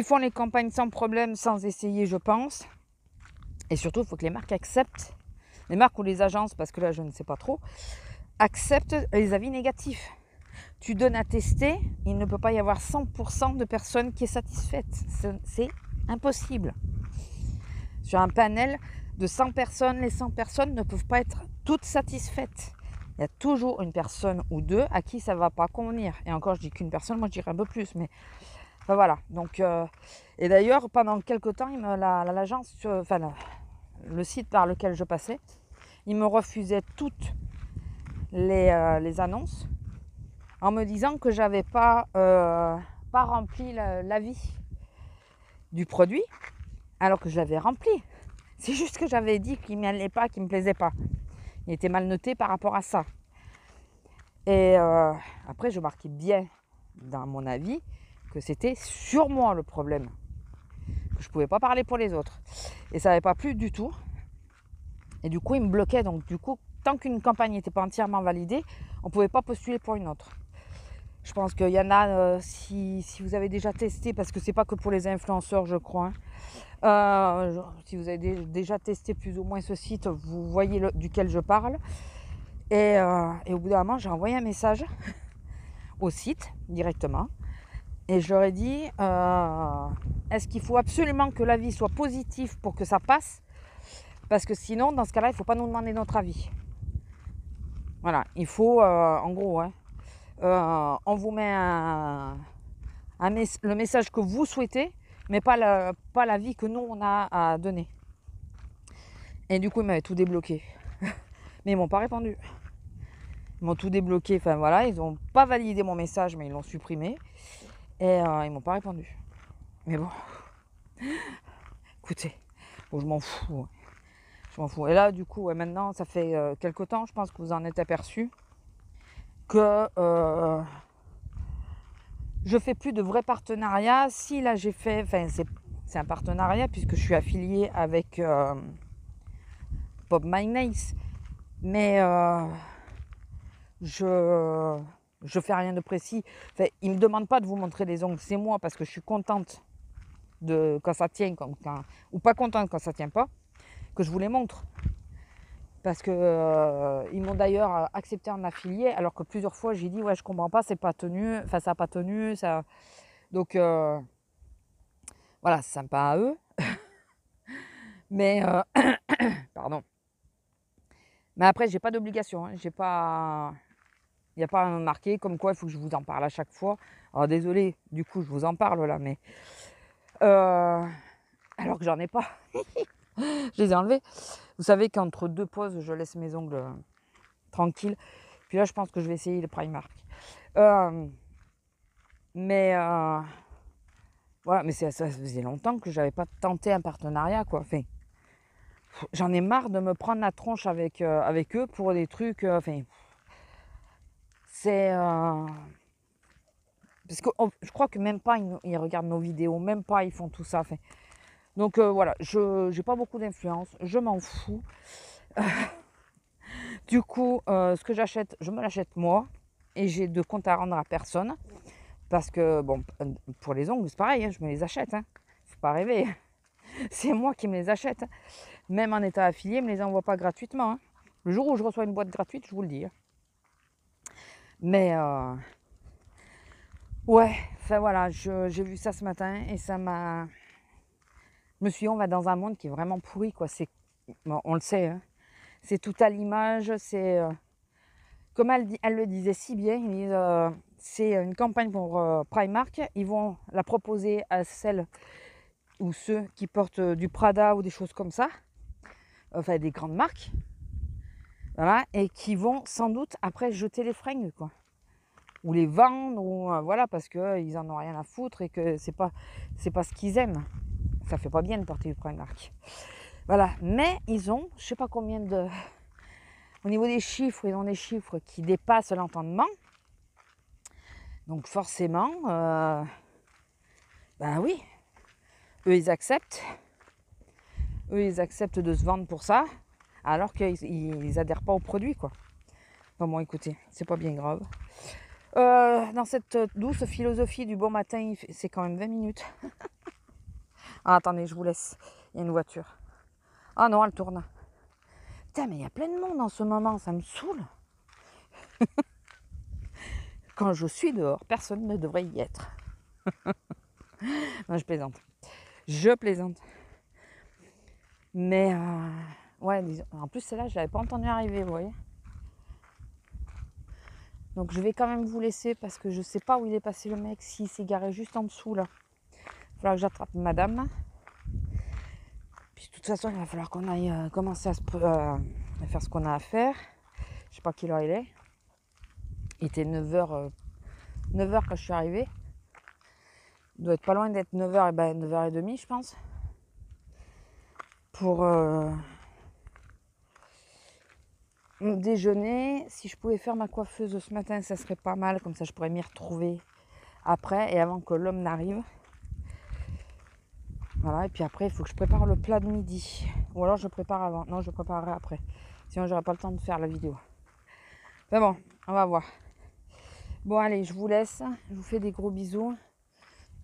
A: font les campagnes sans problème, sans essayer, je pense. Et surtout, il faut que les marques acceptent. Les marques ou les agences, parce que là, je ne sais pas trop, acceptent les avis négatifs. Tu donnes à tester, il ne peut pas y avoir 100% de personnes qui est satisfaite. C'est impossible. Sur un panel de 100 personnes, les 100 personnes ne peuvent pas être toutes satisfaites. Il y a toujours une personne ou deux à qui ça ne va pas convenir. Et encore, je dis qu'une personne, moi je dirais un peu plus. Mais enfin, voilà. Donc, et d'ailleurs, pendant quelques temps, l'agence, le site par lequel je passais, il me refusait toutes les annonces en me disant que j'avais pas rempli l'avis du produit, alors que je l'avais rempli. C'est juste que j'avais dit qu'il ne m'allait pas, qu'il ne me plaisait pas. Il était mal noté par rapport à ça. Et après, je marquais bien dans mon avis que c'était sur moi le problème. Que je ne pouvais pas parler pour les autres. Et ça n'avait pas plu du tout. Et du coup, il me bloquait. Donc du coup, tant qu'une campagne n'était pas entièrement validée, on ne pouvait pas postuler pour une autre. Je pense qu'il y en a, si vous avez déjà testé, parce que c'est pas que pour les influenceurs, je crois. Si vous avez déjà testé plus ou moins ce site, vous voyez duquel je parle. Et au bout d'un moment, j'ai envoyé un message au site directement. Et je leur ai dit, est-ce qu'il faut absolument que l'avis soit positif pour que ça passe? Parce que sinon, dans ce cas-là, il ne faut pas nous demander notre avis. Voilà, il faut, en gros, on vous met le message que vous souhaitez, mais pas la vie que nous, on a à donner. Et du coup, ils m'avaient tout débloqué. Mais ils m'ont pas répondu. Ils m'ont tout débloqué, enfin voilà, ils n'ont pas validé mon message, mais ils l'ont supprimé. Et ils m'ont pas répondu. Mais bon, écoutez, bon, je m'en fous. Je m'en fous. Et là, du coup, ouais, maintenant, ça fait quelque temps, je pense que vous en êtes aperçu, que je fais plus de vrais partenariats. Si là, j'ai fait, enfin, c'est un partenariat puisque je suis affiliée avec Bob Mayonnaise, mais je fais rien de précis. Enfin, il me demande pas de vous montrer les ongles, c'est moi parce que je suis contente de quand ça tient, ou pas contente quand ça tient pas, que je vous les montre. Parce que ils m'ont d'ailleurs accepté en affilié, alors que plusieurs fois j'ai dit ouais je comprends pas, c'est pas tenu, enfin ça n'a pas tenu, ça. Donc voilà, c'est sympa à eux. Mais pardon. Mais après j'ai pas d'obligation, hein. J'ai pas. Il n'y a pas marqué comme quoi il faut que je vous en parle à chaque fois. Alors désolé, du coup je vous en parle là, mais alors que j'en ai pas. Je les ai enlevés. Vous savez qu'entre deux pauses, je laisse mes ongles tranquilles. Puis là, je pense que je vais essayer le Primark. Mais voilà, mais ça faisait longtemps que j'avais pas tenté un partenariat, quoi. Enfin, j'en ai marre de me prendre la tronche avec eux pour des trucs. Enfin, c'est parce que je crois que même pas ils regardent nos vidéos, même pas ils font tout ça. Enfin, donc voilà, je n'ai pas beaucoup d'influence, je m'en fous. Du coup, ce que j'achète, je me l'achète moi et j'ai de compte à rendre à personne. Parce que, bon, pour les ongles, c'est pareil, hein, je me les achète. Hein. Faut pas rêver. C'est moi qui me les achète. Même en état affilié, je ne me les envoie pas gratuitement. Hein. Le jour où je reçois une boîte gratuite, je vous le dis. Hein. Mais, ouais, enfin voilà, j'ai vu ça ce matin et ça m'a. Je me suis dit, on va dans un monde qui est vraiment pourri, quoi. Bon, on le sait, hein. C'est tout à l'image, c'est. Comme elle le disait si bien, c'est une campagne pour Primark. Ils vont la proposer à celles ou ceux qui portent du Prada ou des choses comme ça, enfin des grandes marques, voilà, et qui vont sans doute après jeter les fringues, quoi, ou les vendre, ou voilà, parce qu'ils en ont rien à foutre et que c'est pas ce qu'ils aiment. Ça fait pas bien de porter du Primark. Voilà, mais ils ont, je sais pas combien de. Au niveau des chiffres, ils ont des chiffres qui dépassent l'entendement. Donc forcément, ben oui, eux ils acceptent. Eux ils acceptent de se vendre pour ça, alors qu'ils adhèrent pas au produit, quoi. Enfin bon, écoutez, c'est pas bien grave. Dans cette douce philosophie du bon matin, c'est quand même 20 minutes. Ah, attendez, je vous laisse. Il y a une voiture. Ah non, elle tourne. Putain, mais il y a plein de monde en ce moment, ça me saoule. Quand je suis dehors, personne ne devrait y être. Non, je plaisante. Je plaisante. Mais, ouais, en plus, celle-là, je ne l'avais pas entendu arriver, vous voyez. Donc, je vais quand même vous laisser parce que je ne sais pas où il est passé le mec, s'il s'est garé juste en dessous, là. Il va falloir que j'attrape madame. Puis, de toute façon, il va falloir qu'on aille commencer à faire ce qu'on a à faire. Je ne sais pas quelle heure il est. Il était 9h, 9h quand je suis arrivée. Il doit être pas loin d'être 9h, et ben 9h30, je pense. Pour déjeuner, si je pouvais faire ma coiffeuse ce matin, ça serait pas mal. Comme ça, je pourrais m'y retrouver après et avant que l'homme n'arrive. Voilà, et puis après, il faut que je prépare le plat de midi. Ou alors, je prépare avant. Non, je préparerai après. Sinon, j'aurai pas le temps de faire la vidéo. Mais bon, on va voir. Bon, allez, je vous laisse. Je vous fais des gros bisous.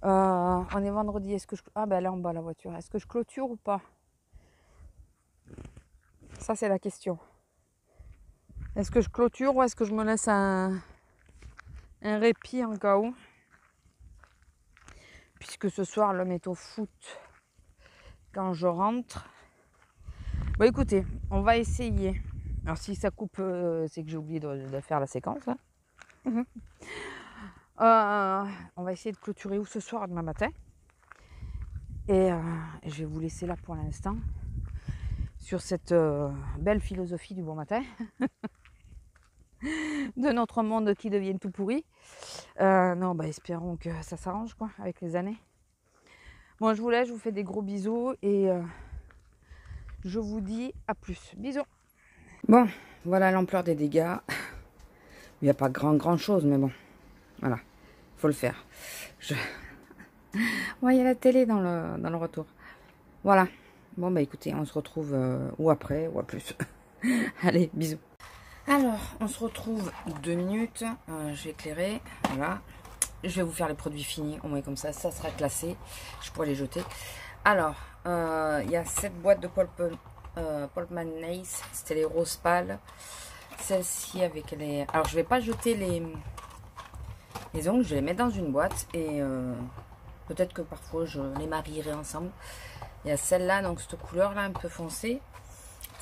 A: On est vendredi. Est-ce que je... Ah, ben là, en bas, la voiture. Est-ce que je clôture ou pas? Ça, c'est la question. Est-ce que je clôture ou est-ce que je me laisse un répit en cas où? Puisque ce soir, l'homme est au foot quand je rentre. Bon, écoutez, on va essayer. Alors, si ça coupe, c'est que j'ai oublié de faire la séquence. Hein. On va essayer de clôturer ou ce soir ou demain matin. Et je vais vous laisser là pour l'instant sur cette belle philosophie du bon matin de notre monde qui devient tout pourri. Non, bah espérons que ça s'arrange quoi avec les années. Bon, je vous laisse, je vous fais des gros bisous et je vous dis à plus. Bisous. Bon, voilà l'ampleur des dégâts. Il n'y a pas grand chose, mais bon, voilà, faut le faire. Ouais, il y a la télé dans le retour. Voilà. Bon, bah écoutez, on se retrouve ou après ou à plus. Allez, bisous. Alors, on se retrouve 2 minutes. Je vais éclairer. Voilà. Je vais vous faire les produits finis. Au moins comme ça sera classé. Je pourrai les jeter. Alors, il y a cette boîte de Polkman Nice. C'était les roses pâles. Celle-ci avec les... Alors, je vais pas jeter les ongles. Je vais les mettre dans une boîte. Et peut-être que parfois, je les marierai ensemble. Il y a celle-là, donc cette couleur-là un peu foncée.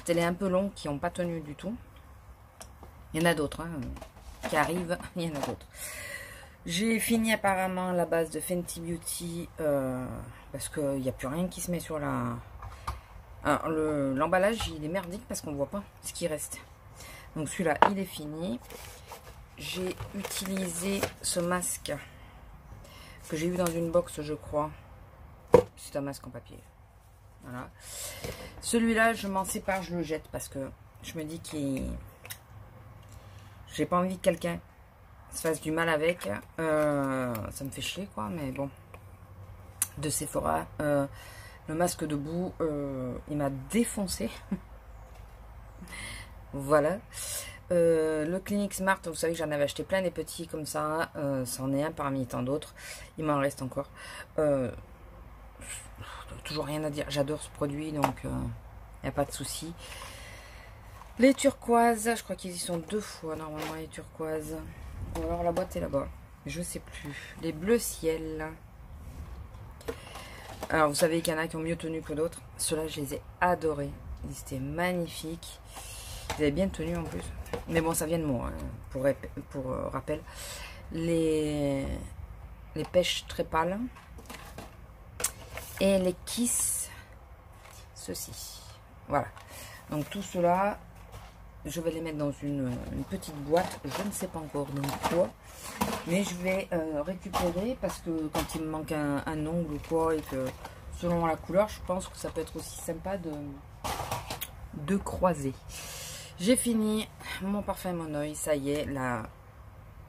A: Elle est un peu longue, qui n'ont pas tenu du tout. Il y en a d'autres hein, qui arrivent. Il y en a d'autres. J'ai fini apparemment la base de Fenty Beauty parce qu'il n'y a plus rien qui se met sur la... L'emballage, il est merdique parce qu'on ne voit pas ce qui reste. Donc celui-là, il est fini. J'ai utilisé ce masque que j'ai eu dans une box, je crois. C'est un masque en papier. Voilà. Celui-là, je m'en sépare, je le jette parce que je me dis qu'il... J'ai pas envie que quelqu'un se fasse du mal avec. Ça me fait chier, quoi, mais bon. De Sephora. Le masque de boue, il m'a défoncé. Voilà. Le Clinique Smart, vous savez que j'en avais acheté plein des petits comme ça. C'en est un parmi tant d'autres. Il m'en reste encore. Toujours rien à dire. J'adore ce produit, donc il n'y a pas de souci. Les turquoises, je crois qu'ils y sont 2 fois normalement les turquoises. Ou alors la boîte est là-bas. Je sais plus. Les bleus ciel. Alors vous savez qu'il y en a qui ont mieux tenu que d'autres. Ceux-là, je les ai adorés. Ils étaient magnifiques. Ils avaient bien tenu en plus. Mais bon, ça vient de moi, hein, pour rappel. Les pêches très pâles. Et les Kiss, ceci. Voilà. Donc tout cela, je vais les mettre dans une petite boîte. Je ne sais pas encore dans quoi. Mais je vais récupérer parce que quand il me manque un ongle ou quoi et que selon la couleur, je pense que ça peut être aussi sympa de croiser. J'ai fini mon parfum Mon Oeil. Ça y est,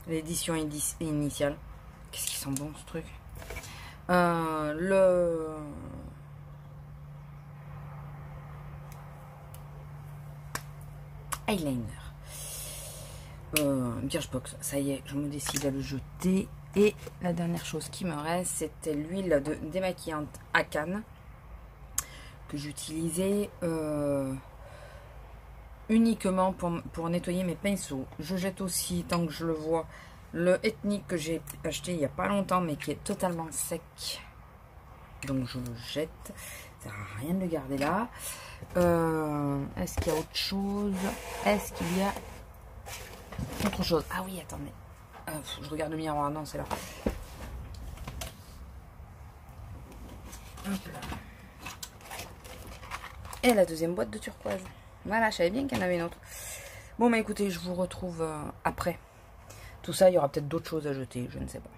A: l'édition initiale. Qu'est-ce qu'ils sont bons ce truc. Le eyeliner Birchbox, ça y est, je me décide à le jeter. Et la dernière chose qui me reste, c'était l'huile démaquillante à canne que j'utilisais uniquement pour nettoyer mes pinceaux. Je jette aussi, tant que je le vois, le Ethnique que j'ai acheté il n'y a pas longtemps mais qui est totalement sec, donc je le jette. Ça sert à rien de le garder là. Est-ce qu'il y a autre chose? Est-ce qu'il y a autre chose? Ah oui, attendez, je regarde le miroir. Non, c'est là. Hop là. Et la deuxième boîte de turquoise. Voilà, je savais bien qu'il y en avait une autre. Bon bah écoutez, je vous retrouve après. Tout ça, il y aura peut-être d'autres choses à jeter, je ne sais pas.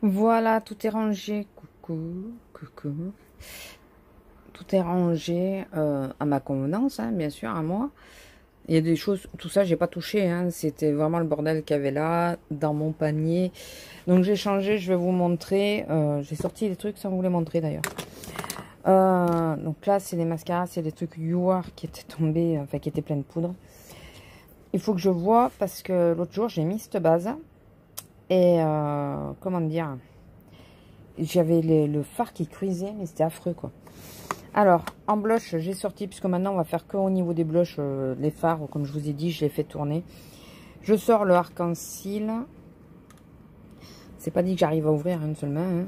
A: Voilà, tout est rangé. Coucou, coucou. Tout est rangé à ma convenance, hein, bien sûr, à moi. Il y a des choses, tout ça, j'ai pas touché. Hein, c'était vraiment le bordel qu'il y avait là, dans mon panier. Donc j'ai changé, je vais vous montrer. J'ai sorti des trucs sans vous les montrer d'ailleurs. Donc là, c'est des mascaras, c'est des trucs YouAre qui étaient tombés, enfin qui étaient pleins de poudre. Il faut que je vois parce que l'autre jour j'ai mis cette base et comment dire, j'avais le fard qui cuisait mais c'était affreux quoi. Alors en blush j'ai sorti, puisque maintenant on va faire que au niveau des blushs, les fards comme je vous ai dit je les fais tourner. Je sors le arc-en-ciel. C'est pas dit que j'arrive à ouvrir une seule main.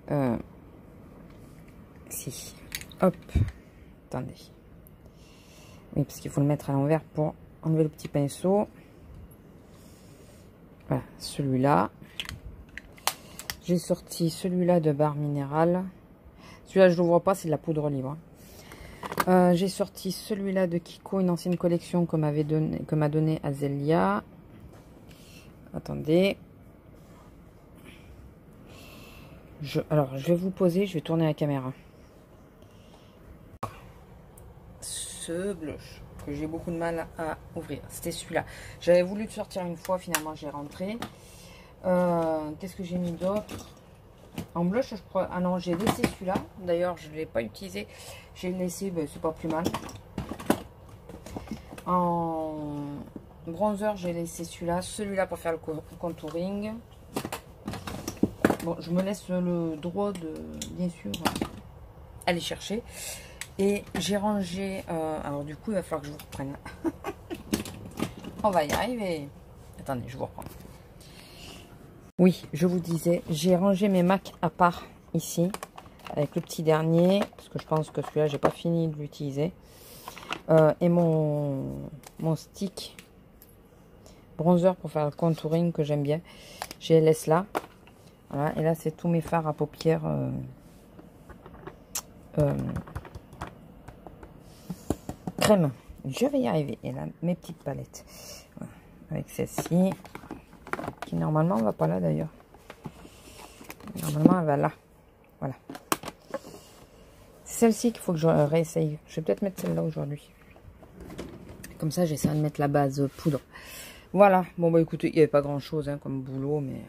A: Hein. Si. Hop. Attendez. Oui, parce qu'il faut le mettre à l'envers pour enlever le petit pinceau. Voilà, celui-là. J'ai sorti celui-là de Barre Minérale. Celui-là, je ne l'ouvre pas, c'est de la poudre libre. J'ai sorti celui-là de Kiko, une ancienne collection que m'a donné Azélia. Attendez. Alors, je vais vous poser, je vais tourner la caméra. Ce blush que j'ai beaucoup de mal à ouvrir, c'était celui-là. J'avais voulu le sortir une fois, finalement, j'ai rentré. Qu'est-ce que j'ai mis d'autre? En blush, je crois. Ah non, j'ai laissé celui-là. D'ailleurs, je ne l'ai pas utilisé. J'ai laissé, ben, c'est pas plus mal. En bronzer, j'ai laissé celui-là. Celui-là pour faire le contouring. Bon, je me laisse le droit de, bien sûr, aller chercher. Et j'ai rangé... alors du coup, il va falloir que je vous reprenne. On va y arriver. Attendez, je vous reprends. Oui, je vous disais, j'ai rangé mes Macs à part ici. Avec le petit dernier. Parce que je pense que celui-là, j'ai pas fini de l'utiliser. Et mon stick bronzer pour faire le contouring que j'aime bien. Je les laisse là. Voilà, et là, c'est tous mes fards à paupières crème. Je vais y arriver. Et là, mes petites palettes. Voilà. Avec celle-ci, qui normalement ne va pas là d'ailleurs. Normalement, elle va là. Voilà. C'est celle-ci qu'il faut que je réessaye. Je vais peut-être mettre celle-là aujourd'hui. Comme ça, j'essaie de mettre la base poudre. Voilà. Bon, bah écoutez, il n'y avait pas grand-chose hein, comme boulot, mais...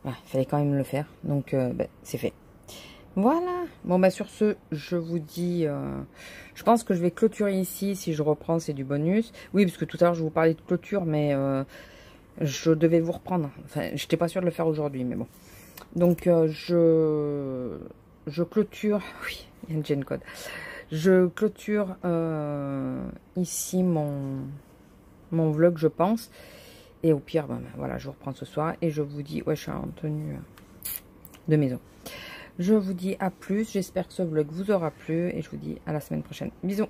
A: il fallait quand même le faire, donc ben, c'est fait. Voilà. Bon, bah sur ce, je vous dis, je pense que je vais clôturer ici. Si je reprends, c'est du bonus. Oui, parce que tout à l'heure, je vous parlais de clôture, mais je devais vous reprendre. Enfin, je n'étais pas sûre de le faire aujourd'hui, mais bon. Donc, je clôture. Oui, il y a une gen code. Je clôture ici mon vlog, je pense. Et au pire, ben, voilà, je vous reprends ce soir. Et je vous dis, ouais, je suis en tenue de maison. Je vous dis à plus. J'espère que ce vlog vous aura plu. Et je vous dis à la semaine prochaine. Bisous.